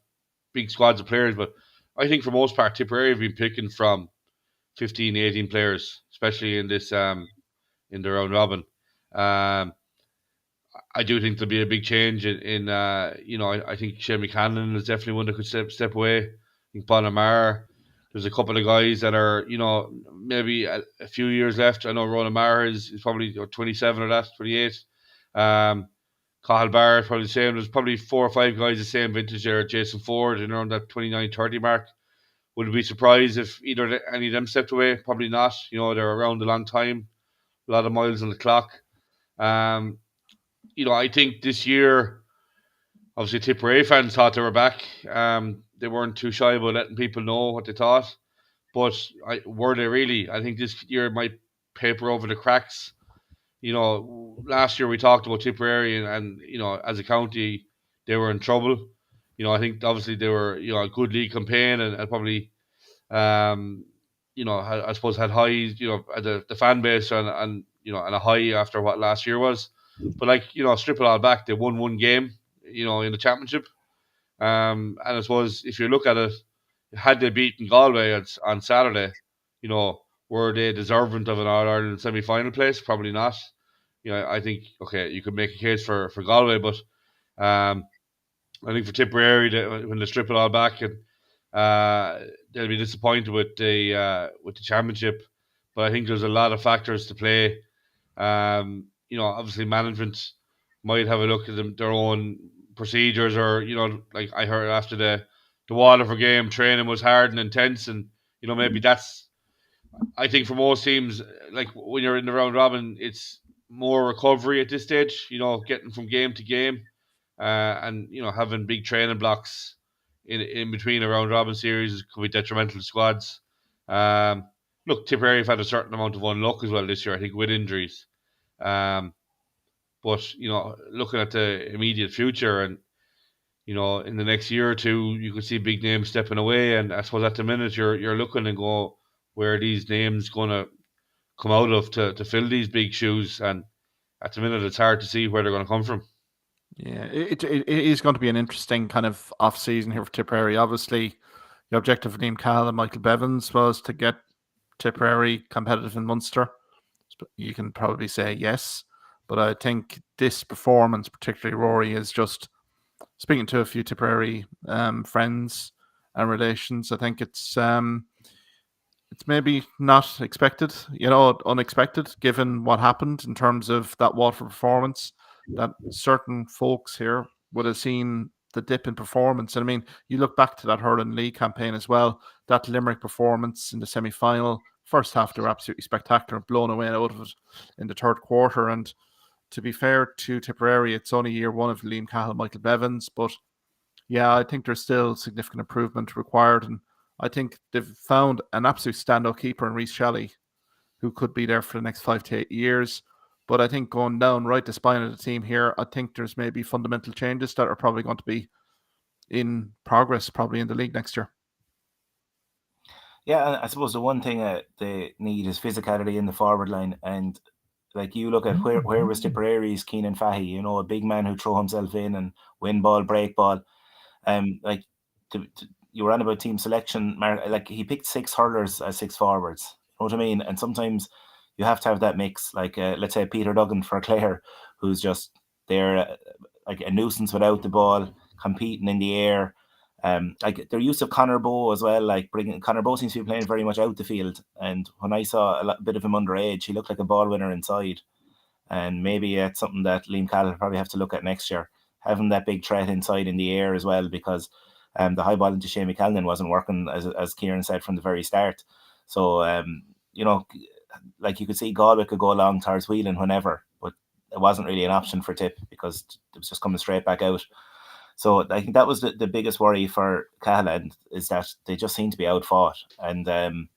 big squads of players. But I think for most part, Tipperary have been picking from 15, 18 players, especially in this in the round robin. I do think there'll be a big change in I think Shane McCannon is definitely one that could step away. I think Bonamar. There's a couple of guys that are, maybe a few years left. I know Ronan Maher is probably 27 or that, 28. Cathal Barr is probably the same. There's probably 4 or 5 guys the same vintage there. Jason Ford and around that 29-30 mark. Would be surprised if any of them stepped away. Probably not. They're around a long time. A lot of miles on the clock. I think this year, obviously Tipperary fans thought they were back. They weren't too shy about letting people know what they thought. But were they really? I think this year might paper over the cracks. Last year we talked about Tipperary and as a county, they were in trouble. I think obviously they were, a good league campaign and probably, I suppose had highs, the fan base and a high after what last year was. But strip it all back, they won one game, in the championship. And I suppose if you look at it, had they beaten Galway on Saturday, were they deserving of an All Ireland semi-final place? Probably not. I think you could make a case for Galway, but I think for Tipperary, when they strip it all back, and they'll be disappointed with the championship. But I think there's a lot of factors to play. Obviously management might have a look at their own procedures, or like I heard after the Waterford game, training was hard and intense, and maybe that's. I think for most teams, like when you're in the round robin, it's more recovery at this stage. Getting from game to game, and having big training blocks in between a round robin series could be detrimental to squads. Look, Tipperary have had a certain amount of unluck as well this year, I think, with injuries. But looking at the immediate future and in the next year or two, you could see big names stepping away, and I suppose at the minute you're looking and go, where are these names going to come out of to fill these big shoes? And at the minute, it's hard to see where they're going to come from. Yeah, it is going to be an interesting kind of off season here for Tipperary. Obviously, the objective of Liam Cahill and Michael Bevins was to get Tipperary competitive in Munster. You can probably say yes, but I think this performance, particularly Rory, is just speaking to a few Tipperary friends and relations. I think it's maybe not expected, unexpected, given what happened in terms of that Waterford performance, that certain folks here would have seen the dip in performance. And I mean, you look back to that Hurling League campaign as well, that Limerick performance in the semi-final, first half, they were absolutely spectacular, blown away out of it in the third quarter. And to be fair to Tipperary, it's only year one of Liam Cahill, Michael Bevins, but yeah, I think there's still significant improvement required. And I think they've found an absolute standout keeper in Rhys Shelley, who could be there for the next 5 to 8 years. But I think going down right the spine of the team here, I think there's maybe fundamental changes that are probably going to be in progress, probably in the league next year. Yeah, I suppose the one thing they need is physicality in the forward line. And like you look at where was Tipperary's Keenan Fahy, a big man who throw himself in and win ball, break ball. You were on about team selection, Mark, like he picked 6 hurlers as 6 forwards. You know what I mean? And sometimes you have to have that mix. Like let's say Peter Duggan for Clare, who's just there like a nuisance without the ball, competing in the air. Like their use of Connor Bowe as well, like bringing Connor Bowe seems to be playing very much out the field. And when I saw a bit of him underage, he looked like a ball winner inside. And maybe it's something that Liam Cahill will probably have to look at next year, having that big threat inside in the air as well, because the high ball into Shane McCallum wasn't working, as Kieran said, from the very start. So, like you could see Galway could go along towards Whelan whenever, but it wasn't really an option for Tip because it was just coming straight back out. So I think that was the biggest worry for Cahill, is that they just seem to be outfought. And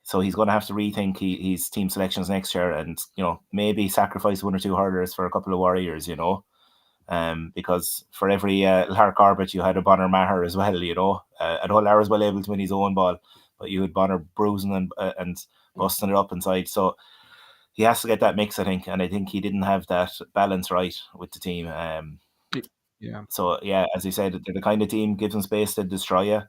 so he's going to have to rethink his team selections next year, and maybe sacrifice one or two hurlers for a couple of warriors. Because for every Lark Corbett you had a Bonner Maher as well. I know Lar was well able to win his own ball, but you had Bonner bruising and busting it up inside. So he has to get that mix, I think, and I think he didn't have that balance right with the team. Yeah. So yeah, as you said, they're the kind of team gives them space to destroy you.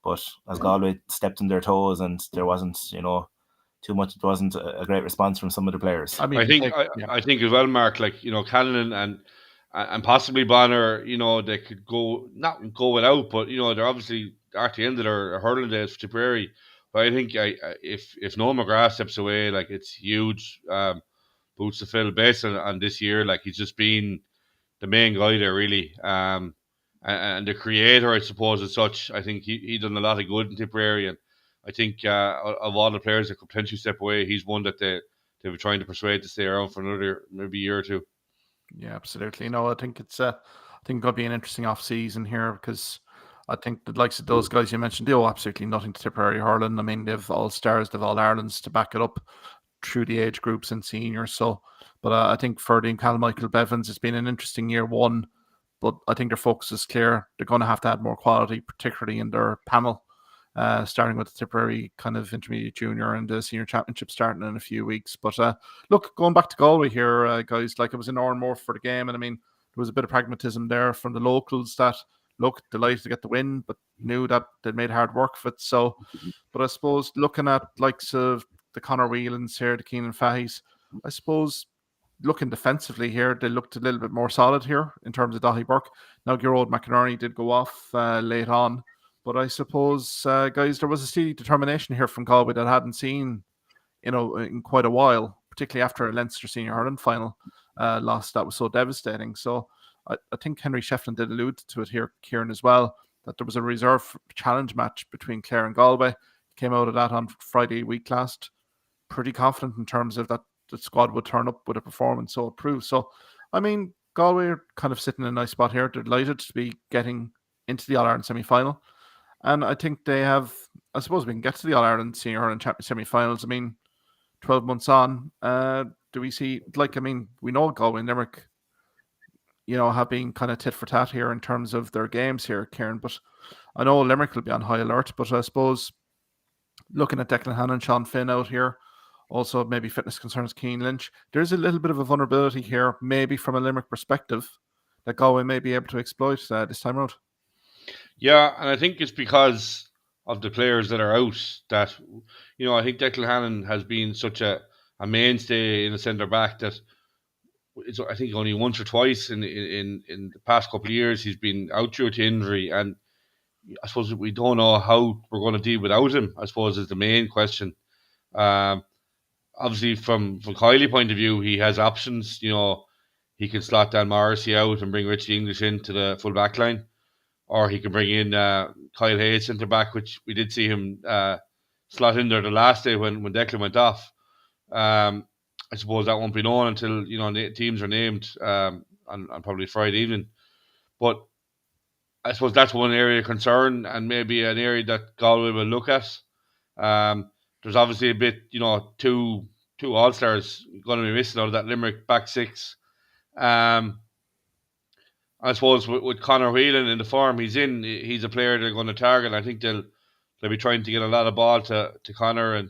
But as Galway stepped on their toes, and there wasn't, too much. It wasn't a great response from some of the players. I think as well, Mark. Like Callan and possibly Bonner. They could not go without, but they're obviously at the end of their hurling days for Tipperary. But I think if Noel McGrath steps away, like it's huge boots to fill based on this year. Like he's just been the main guy there, really. And the creator, I suppose, as such. I think he done a lot of good in Tipperary, and I think of all the players that could potentially step away, he's one that they were trying to persuade to stay around for another maybe year or two. Yeah, absolutely. No, I think it's going to be an interesting off season here, because I think the likes of those guys you mentioned, they owe absolutely nothing to Tipperary hurling. I mean, they've all stars, they've all Irelands to back it up through the age groups and seniors. So, but I think for the Cal Michael Bevins, it's been an interesting year one. But I think their focus is clear. They're going to have to add more quality, particularly in their panel, starting with the Tipperary kind of intermediate junior and the senior championship starting in a few weeks. But look, going back to Galway here, guys, like it was an hour and more for the game. And I mean, there was a bit of pragmatism there from the locals that, look, delighted to get the win, but knew that they made hard work of it. So, but I suppose looking at likes of the Conor Whelans here, the Keenan Fahey's, I suppose looking defensively here, they looked a little bit more solid here in terms of Daithí Burke. Now, Gearóid McInerney did go off late on, but I suppose, guys, there was a steady determination here from Galway that I hadn't seen, in quite a while, particularly after a Leinster Senior Hurling final loss that was so devastating. So I think Henry Shefflin did allude to it here, Kieran, as well, that there was a reserve challenge match between Clare and Galway. Came out of that on Friday week last. Pretty confident in terms of that the squad would turn up with a performance so approved. So, I mean, Galway are kind of sitting in a nice spot here. They're delighted to be getting into the All-Ireland semi-final. And I think they have, I suppose we can get to the All-Ireland Senior Hurling Championship semi-finals. I mean, 12 months on, do we see, we know Galway and Limerick, have been kind of tit for tat here in terms of their games here, Kieran. But I know Limerick will be on high alert, but I suppose looking at Declan Hannon and Sean Finn out here, also maybe fitness concerns, Cian Lynch, there's a little bit of a vulnerability here, maybe from a Limerick perspective, that Galway may be able to exploit this time around. Yeah, and I think it's because of the players that are out that, I think Declan Hannon has been such a mainstay in the centre back that it's, I think only once or twice in the past couple of years he's been out due to injury, and I suppose we don't know how we're going to deal without him, I suppose, is the main question. Obviously, from Kiley point of view, he has options. He can slot Dan Morrissey out and bring Richie English into the full back line, or he can bring in Kyle Hayes centre back, which we did see him slot in there the last day when Declan went off. I suppose that won't be known until teams are named on probably Friday evening. But I suppose that's one area of concern, and maybe an area that Galway will look at. There's obviously a bit, two All-Stars going to be missing out of that Limerick back six. I suppose with Conor Whelan in the form he's in, he's a player they're going to target. I think they'll be trying to get a lot of ball to Conor, and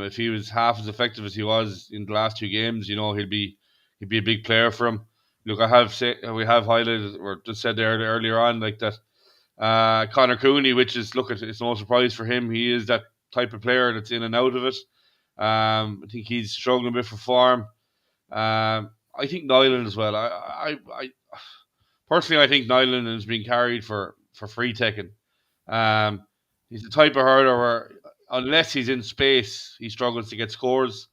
if he was half as effective as he was in the last two games, he'd be a big player for him. Look, we have highlighted or just said there earlier on like that. Conor Cooney, which is, it's no surprise for him. He is that type of player that's in and out of it. I think he's struggling a bit for form. I think Nyland as well. I personally, I think Nyland is being carried for free taking. He's the type of hurler where unless he's in space, he struggles to get scores.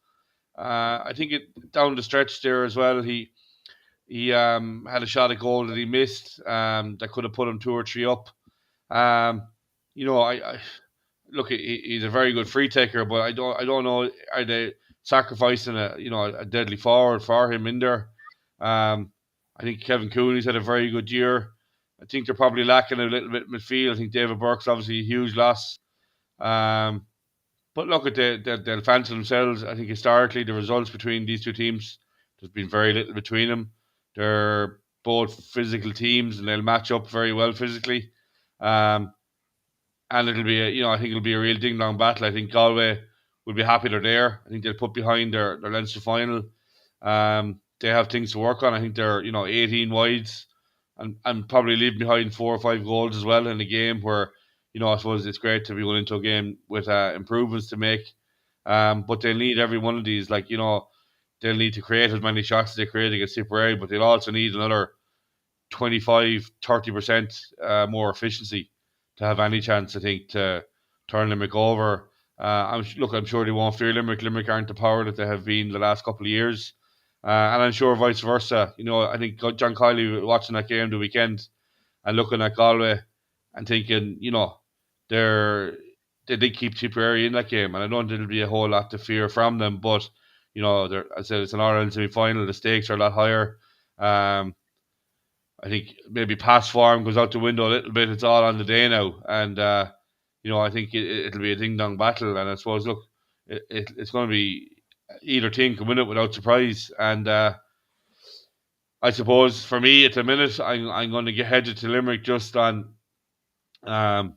I think it down the stretch there as well. He had a shot at goal that he missed. That could have put him 2 or 3 up. I look. He's a very good free taker, but I don't know. Are they sacrificing a deadly forward for him in there? I think Kevin Cooney's had a very good year. I think they're probably lacking a little bit in midfield. I think David Burke's obviously a huge loss. But look at the fans themselves. I think historically the results between these two teams, there's been very little between them. They're both physical teams and they'll match up very well physically. And it'll be I think it'll be a real ding dong battle. I think Galway will be happy they're there. I think they'll put behind their Leinster final. They have things to work on. I think they're 18 wides and probably leave behind 4 or 5 goals as well in a game where I suppose it's great to be going into a game with improvements to make. But they'll need every one of these. They'll need to create as many shots as they create against Tipperary, but they'll also need another 25-30% more efficiency to have any chance, I think, to turn Limerick over. I'm sure they won't fear Limerick. Limerick aren't the power that they have been the last couple of years. And I'm sure vice versa. I think John Kiley watching that game the weekend and looking at Galway and thinking, they did keep Tipperary in that game. And I don't think there'll be a whole lot to fear from them. But, I said it's an Ireland semi-final. The stakes are a lot higher. I think maybe past form goes out the window a little bit. It's all on the day now, and I think it'll be a ding dong battle. And I suppose, look, it's going to be either team can win it without surprise. And I suppose for me at the minute, I'm going to get headed to Limerick just on, I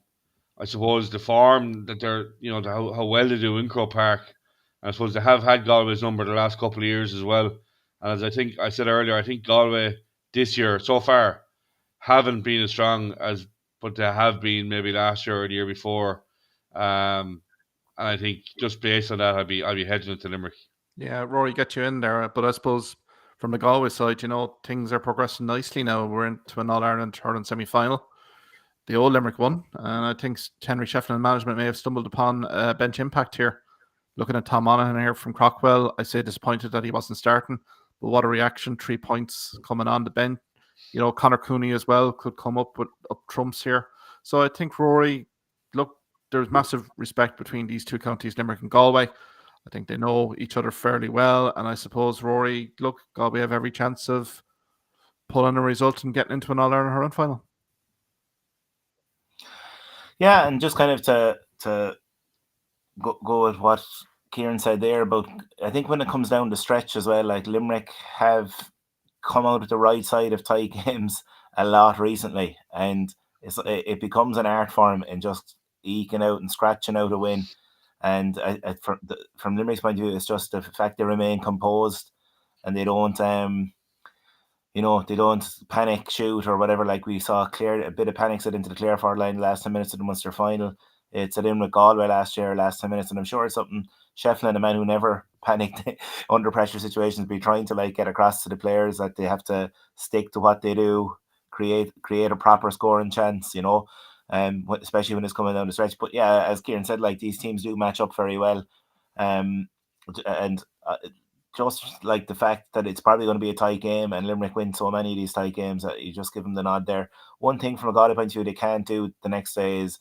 suppose the form that they're, how well they do in Croke Park. And I suppose they have had Galway's number the last couple of years as well. And as I think I said earlier, I think Galway this year so far haven't been as strong as but they have been maybe last year or the year before. And I think just based on that, I'll be heading into Limerick. Yeah, Rory, get you in there. But I suppose from the Galway side, things are progressing nicely now. We're into an All-Ireland hurling semi-final. The old Limerick won, and I think Henry Shefflin and management may have stumbled upon a bench impact here. Looking at Tom Monaghan here from Crockwell, I say disappointed that he wasn't starting, but what a reaction, 3 points coming on the bench. Conor Cooney as well could come up with up trumps here. So I think, Rory, look, there's massive respect between these two counties, Limerick and Galway. I think they know each other fairly well, and I suppose, Rory, look, Galway have every chance of pulling a result and getting into an All-Ireland hurling final. Yeah, and just kind of to go with what Kieran said there about, I think when it comes down to stretch as well, like Limerick have come out at the right side of tie games a lot recently, and it becomes an art form and just eking out and scratching out a win. And from Limerick's point of view, it's just the fact they remain composed and they don't they don't panic shoot or whatever. Like we saw a bit of panic set into the Clare forward line the last 10 minutes of the Munster final. It set in with Galway last 10 minutes, and I'm sure it's something Shefflin, a man who never panicked under pressure situations, be trying to get across to the players that they have to stick to what they do, create a proper scoring chance, especially when it's coming down the stretch. But yeah, as Kieran said, these teams do match up very well, and just like the fact that it's probably going to be a tight game and Limerick win so many of these tight games, that you just give them the nod there. One thing from a Galway point of view they can't do the next day is,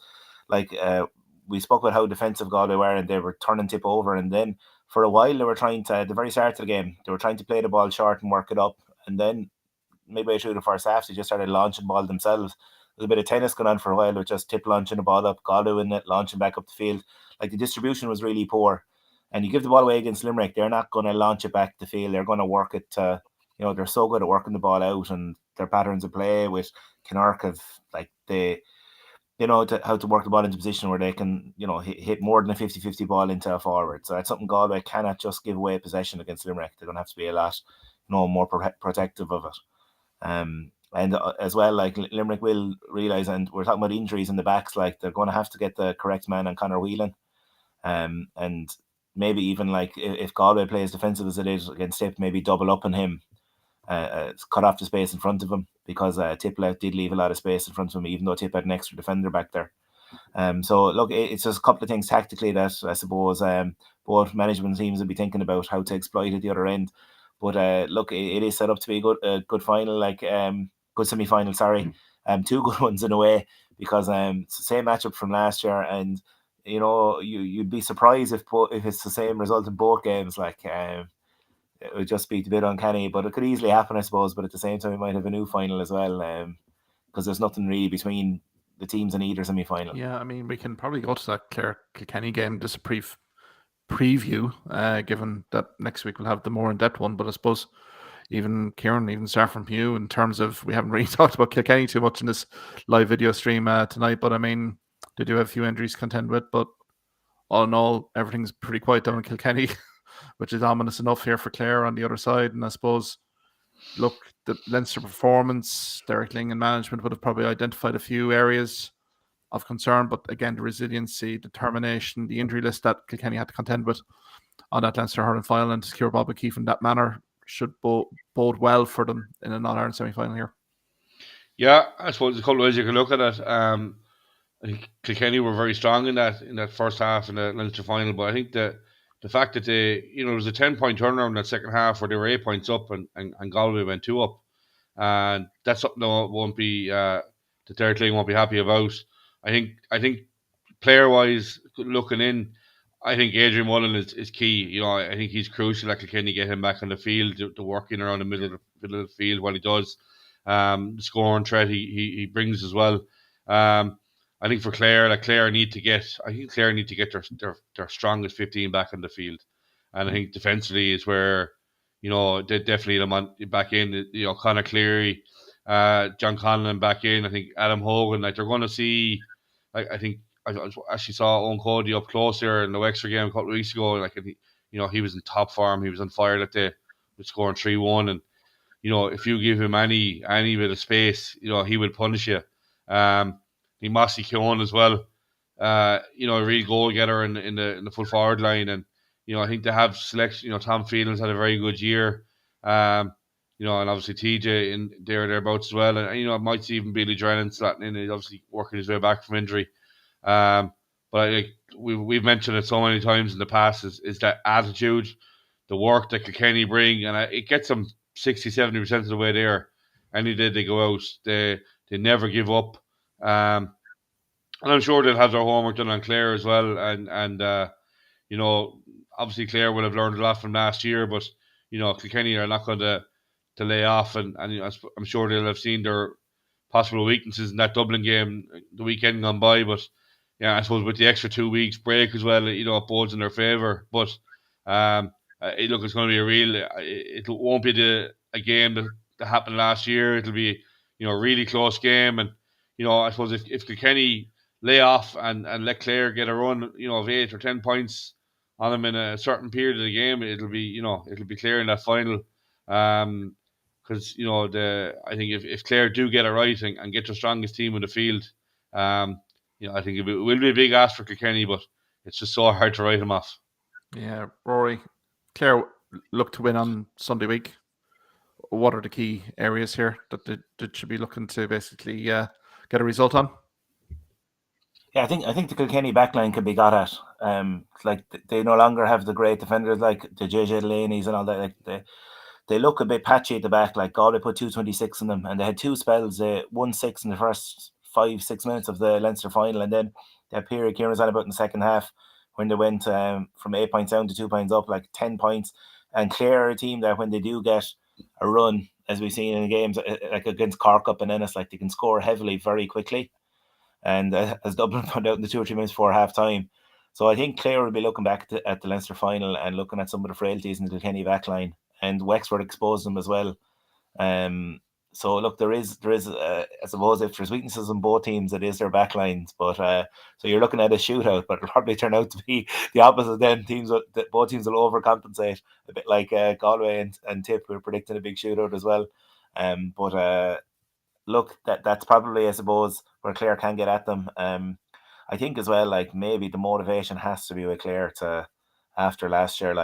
we spoke about how defensive Galway were and they were turning tip over, and then for a while they were trying to, at the very start of the game, they were trying to play the ball short and work it up, and then midway through the first half they just started launching ball themselves. There's a bit of tennis going on for a while with just tip launching the ball up, Galway in it, launching back up the field. The distribution was really poor. And you give the ball away against Limerick, they're not going to launch it back to field. They're going to work it to, they're so good at working the ball out, and their patterns of play with Kinark have, they know how to work the ball into position where they can, hit more than a 50-50 ball into a forward. So that's something Galway cannot just give away possession against Limerick. They're going to have to be a lot, more protective of it. And as well, Limerick will realise, and we're talking about injuries in the backs, they're going to have to get the correct man on Conor Whelan. And maybe even like if Galway plays defensive as it is against Tip, maybe double up on him, cut off the space in front of him, because Tip did leave a lot of space in front of him, even though Tip had an extra defender back there. So look, it's just a couple of things tactically that I suppose both management teams will be thinking about how to exploit at the other end. But look, it is set up to be a good final, like good semi-final. Sorry, two good ones in a way, because it's the same matchup from last year, and you know you'd be surprised if it's the same result in both games. Like it would just be a bit uncanny, but it could easily happen, I suppose. But at the same time, we might have a new final as well, because there's nothing really between the teams in either semi-final. Yeah, I mean, we can probably go to that Clare Kilkenny game just a preview, given that next week we'll have the more in-depth one. But I suppose even Kieran, even start from you in terms of, we haven't really talked about Kilkenny too much in this live video stream tonight, but I mean, they do have a few injuries to contend with, but all in all, everything's pretty quiet down in Kilkenny, which is ominous enough here for Clare on the other side. And I suppose, look, the Leinster performance, Derek Ling and management would have probably identified a few areas of concern, but again, the resiliency, determination, the injury list that Kilkenny had to contend with on that Leinster hurling final, and to secure Bob O'Keefe in that manner should bode well for them in an All-Ireland semi-final here. Yeah, I suppose there's a couple of ways you can look at it. I think Kilkenny were very strong in that first half in the Leinster final, but I think the fact that there was a 10-point turnaround in that second half where they were 8 points up and Galway went 2 up, and that's something that won't be that Derek Ling won't be happy about. I think player-wise, looking in, I think Adrian Mullen is key. I think he's crucial that Kilkenny get him back on the field to work in around the middle of the field while he does. The scoring threat he brings as well. I think for Clare, Clare need to get their strongest 15 back on the field, and I think defensively is where they definitely them on back in. Conor Cleary, John Conlon back in. I think Adam Hogan. They're going to see. I think I actually saw Owen Cody up close there in the Wexford game a couple of weeks ago. He was in top form. He was on fire that day, with scoring 3-1, and if you give him any bit of space, he will punish you. He Mossy Keown as well. A real goal getter in the full forward line, and I think they have selection. Tom Phelan's had a very good year. And obviously TJ in thereabouts as well, and it might even Billy Drennan slotting in. He's obviously working his way back from injury. But we've mentioned it so many times in the past is that attitude, the work that Kilkenny bring, and it gets them 60-70% of the way there. Any day they go out, they never give up. And I'm sure they'll have their homework done on Clare as well. And obviously Clare will have learned a lot from last year, but Kilkenny are not going to lay off, and I'm sure they'll have seen their possible weaknesses in that Dublin game the weekend gone by. But yeah, I suppose with the extra 2 weeks break as well, it bodes in their favour. But it's going to be a real. It won't be a game that happened last year. It'll be a really close game, and I suppose if Kilkenny lay off and let Clare get a run, of 8 or 10 points on them in a certain period of the game, it'll be Clare in that final. Because I think if Clare do get it right and get the strongest team in the field, I think it will be a big ask for Kilkenny, but it's just so hard to write them off. Yeah, Rory, Clare look to win on Sunday week. What are the key areas here that they should be looking to basically get a result on? Yeah, I think the Kilkenny backline can be got at. Like they no longer have the great defenders like the JJ Delaney's and all that. Like they look a bit patchy at the back. Like Galway put 226 in them, and they had two spells. They won 6 in the first 5-6 minutes of the Leinster final, and then that period Kieran was on about in the second half when they went from 8 points down to 2 points up, like 10 points. And Clare are a team that when they do get a run, as we've seen in the games like against Cork up and Ennis, like they can score heavily very quickly. And as Dublin found out in the 2 or 3 minutes before half time. So I think Clare will be looking back at the Leinster final and looking at some of the frailties in the Kilkenny backline, and Wexford exposed them as well. So look, there is I suppose if there's weaknesses in both teams, it is their backlines. But so you're looking at a shootout, but it'll probably turn out to be the opposite. Then both teams will overcompensate a bit, like Galway and Tip. We're predicting a big shootout as well. Look, that's probably, I suppose, where Clare can get at them. I think as well, like maybe the motivation has to be with Clare to after last year,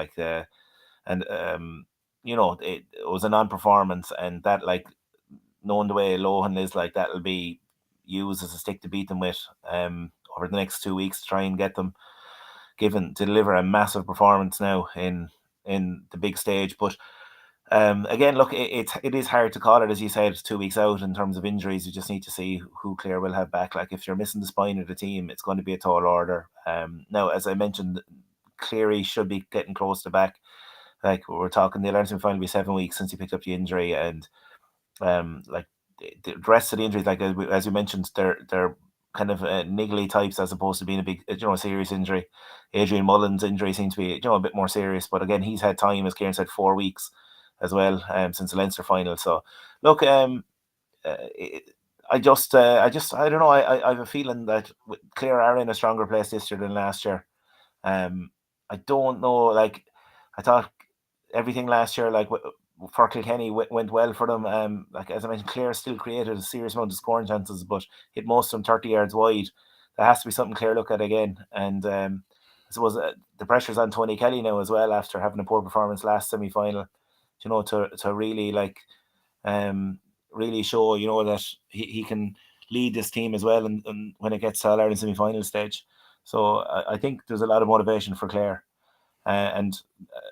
and it was a non-performance, and that, like, knowing the way Lohan is, like, that'll be used as a stick to beat them with over the next 2 weeks to try and get them to deliver a massive performance now in the big stage. But again, look, it is hard to call it, as you said, 2 weeks out in terms of injuries. You just need to see who Clare will have back. Like, if you're missing the spine of the team, it's going to be a tall order. Now, as I mentioned, Cleary should be getting close to back. Like, we're talking, the Ireland final will be 7 weeks since he picked up the injury, and like, the rest of the injuries, like, as we mentioned, they're kind of niggly types, as opposed to being a big, serious injury. Adrian Mullen's injury seems to be, a bit more serious, but again, he's had time, as Kieran said, 4 weeks as well, since the Leinster final. So, look, I don't know. I have a feeling that Clare are in a stronger place this year than last year. I don't know. Like, I thought everything last year, like, for Kilkenny, went well for them. Like, as I mentioned, Clare still created a serious amount of scoring chances, but hit most of them 30 yards wide. There has to be something Clare look at again. And I suppose the pressure's on Tony Kelly now as well, after having a poor performance last semi-final. To really, like, really show, that he can lead this team as well, and when it gets to All-Ireland semi-final stage. So I think there's a lot of motivation for Clare. And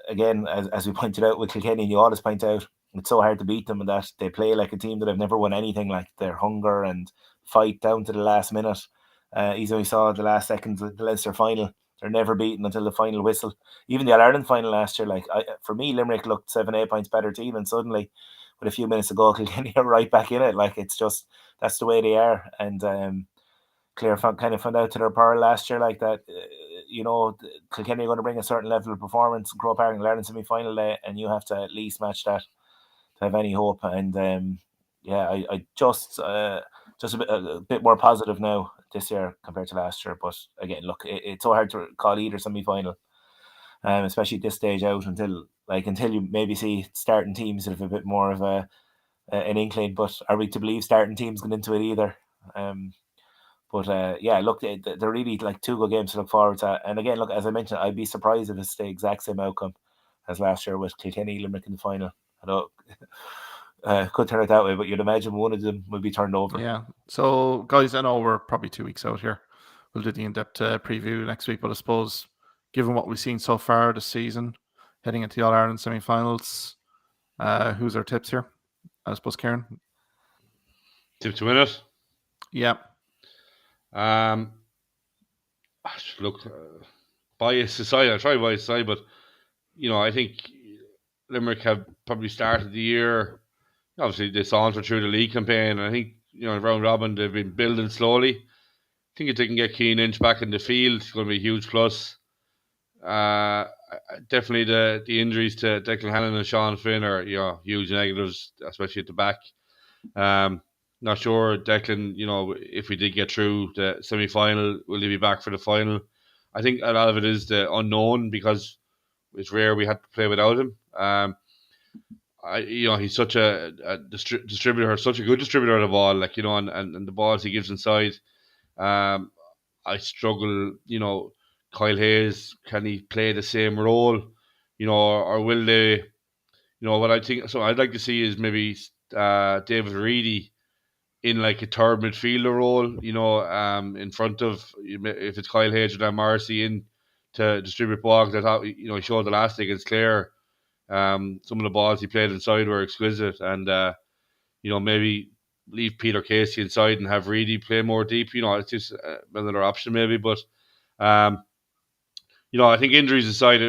again, as we pointed out with Kilkenny, you always point out, it's so hard to beat them, and that they play like a team that have never won anything. Like, their hunger and fight down to the last minute. Even we saw the last seconds of the Leinster final, they're never beaten until the final whistle. Even the All-Ireland final last year, like, for me, Limerick looked 7-8 points better team, and suddenly, with a few minutes to go, Kilkenny are right back in it. Like, it's just, that's the way they are. And Clare kind of found out to their power last year, like that. Kilkenny are going to bring a certain level of performance in Croke Park in the Ireland semi-final day, and you have to at least match that to have any hope. And I just a bit more positive now this year compared to last year. But again, look, it's so hard to call either semi-final, especially at this stage out, until you maybe see starting teams that have a bit more of an inkling. But are we to believe starting teams going into it either? But look, they're really, like, two good games to look forward to. And again, look, as I mentioned, I'd be surprised if it's the exact same outcome as last year with Kilkenny Limerick in the final. I know could turn out that way, but you'd imagine one of them would be turned over. Yeah. So, guys, I know we're probably 2 weeks out here. We'll do the in-depth preview next week, but I suppose, given what we've seen so far this season, heading into the All-Ireland semi-finals, who's our tips here? I suppose, Kieran? Tip to win it? Yeah. Look, bias aside, I try bias aside, but I think Limerick have probably started the year. Obviously, they sauntered through the league campaign, and I think round robin they've been building slowly. I think if they can get Cian Inch back in the field, it's going to be a huge plus. Definitely the injuries to Declan Hannon and Sean Finn are huge negatives, especially at the back. Not sure, Declan, if we did get through the semi-final, will he be back for the final? I think a lot of it is the unknown, because it's rare we had to play without him. He's such a distributor, such a good distributor of the ball, and the balls he gives inside. I struggle, Kyle Hayes, can he play the same role? Or will they, what I think, so I'd like to see is maybe David Reedy in, like, a third midfielder role, in front of, if it's Kyle Hayes or Dan Morrissey, in to distribute balls. He showed the last day against Clare. Some of the balls he played inside were exquisite, and maybe leave Peter Casey inside and have Reedy play more deep. It's just another option maybe. But I think injuries aside,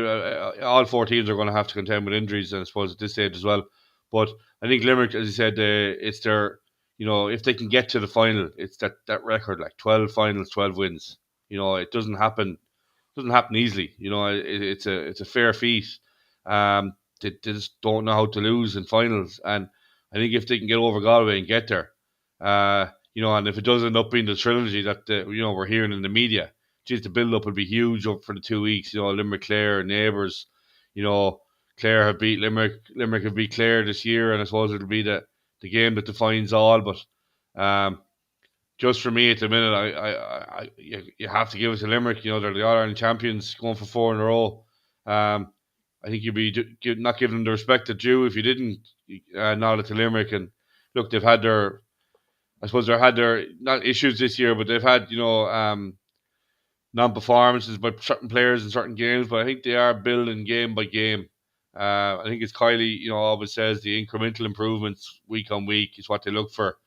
all four teams are going to have to contend with injuries, and I suppose at this stage as well. But I think Limerick, as you said, it's their, if they can get to the final, it's that record, like 12 finals, 12 wins. It doesn't happen easily. It's a fair feat. They just don't know how to lose in finals, and I think if they can get over Galway and get there, and if it does end up being the trilogy that we're hearing in the media, geez, the build up will be huge up for the 2 weeks. Limerick, Clare, neighbours. Clare have beat Limerick. Limerick have beat Clare this year, and I suppose it'll be the game that defines all. But just for me at the minute, you have to give it to Limerick. They're the All Ireland champions, going for 4 in a row. I think you'd be not giving them the respect that's due if you didn't nod it to Limerick. And look, they've had their not issues this year, but they've had non-performances by certain players in certain games. But I think they are building game by game. I think it's Kylie, always says the incremental improvements week on week is what they look for.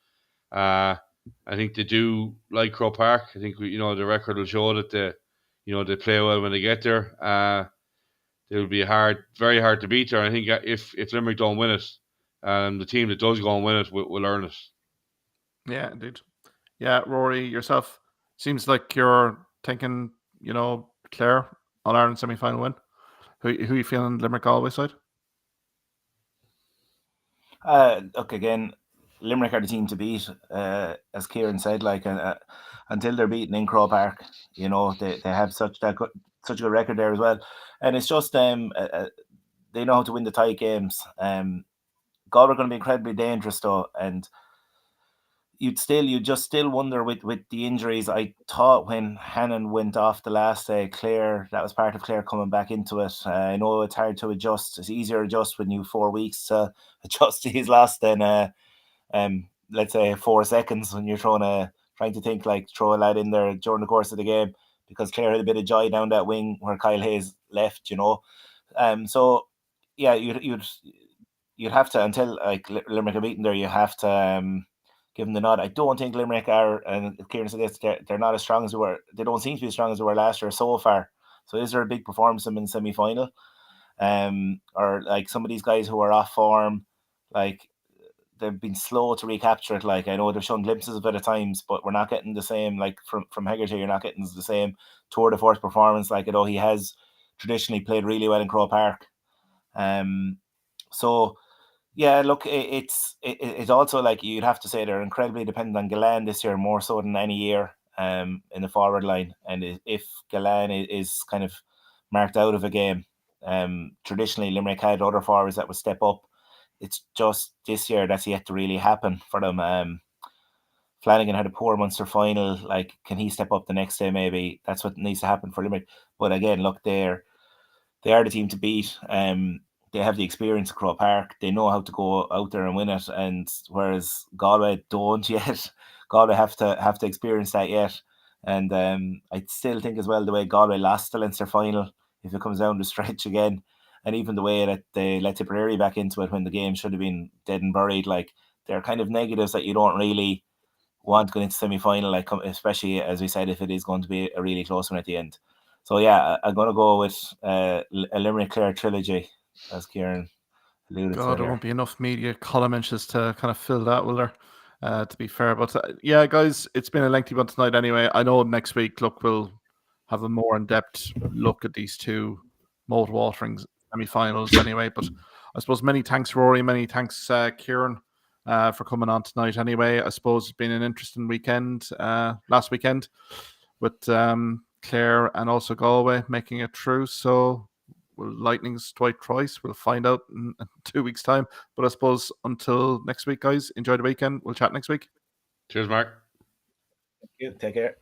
I think they do like Croke Park. I think the record will show that they play well when they get there. It will be very hard to beat there. I think if Limerick don't win it, the team that does go and win it will earn it. Yeah, indeed. Yeah, Rory, yourself, seems like you're thinking, Clare, All-Ireland semi-final win. Who are you feeling Limerick Galway side? Look, again, Limerick are the team to beat, as Kieran said. Until they're beaten in Croke Park, they have such a good record there as well, and it's just they know how to win the tight games. Galway are going to be incredibly dangerous though, and you'd just still wonder with the injuries. I thought when Hannon went off the last day, Clare, that was part of Clare coming back into it. I know it's hard to adjust. It's easier to adjust when you 4 weeks to adjust to his loss than let's say 4 seconds when you're trying to think throw a lad in there during the course of the game, because Clare had a bit of joy down that wing where Kyle Hayes left. So yeah, you'd have to, until Limerick are beaten there, you have to give them the nod. I don't think Limerick are, and Kieran said this, they're not as strong as they were. They don't seem to be as strong as they were last year so far. So is there a big performance in the semi-final? Or some of these guys who are off form, they've been slow to recapture it. I know they've shown glimpses of it at times, but we're not getting the same, from Hegarty, you're not getting the same tour de force performance. He has traditionally played really well in Croke Park. So yeah, look, it's also you'd have to say they're incredibly dependent on Gillane this year, more so than any year, in the forward line. And if Gillane is kind of marked out of a game, traditionally Limerick had other forwards that would step up. It's just this year that's yet to really happen for them. Flanagan had a poor Munster final. Can he step up the next day? Maybe that's what needs to happen for Limerick. But again, look, they are the team to beat. They have the experience of Croke Park. They know how to go out there and win it. And whereas Galway don't yet, Galway have to experience that yet. And I still think as well the way Galway lost the Leinster final, if it comes down to stretch again, and even the way that they let Tipperary back into it when the game should have been dead and buried, they're kind of negatives that you don't really want going into semi-final, especially as we said, if it is going to be a really close one at the end. So yeah, I'm going to go with a Limerick Clare trilogy, as Kieran alluded to. There won't be enough media column inches to kind of fill that, will there? To be fair, but yeah, guys, it's been a lengthy one tonight anyway. I know next week, look, we'll have a more in-depth look at these two mouth-watering semi-finals anyway. But I suppose many thanks, Rory, many thanks, Kieran, for coming on tonight anyway. I suppose it's been an interesting weekend, last weekend, with Clare and also Galway making it through. So will Lightning strike twice? We'll find out in 2 weeks' time. But I suppose until next week, guys, enjoy the weekend. We'll chat next week. Cheers, Mark. Thank you. Take care.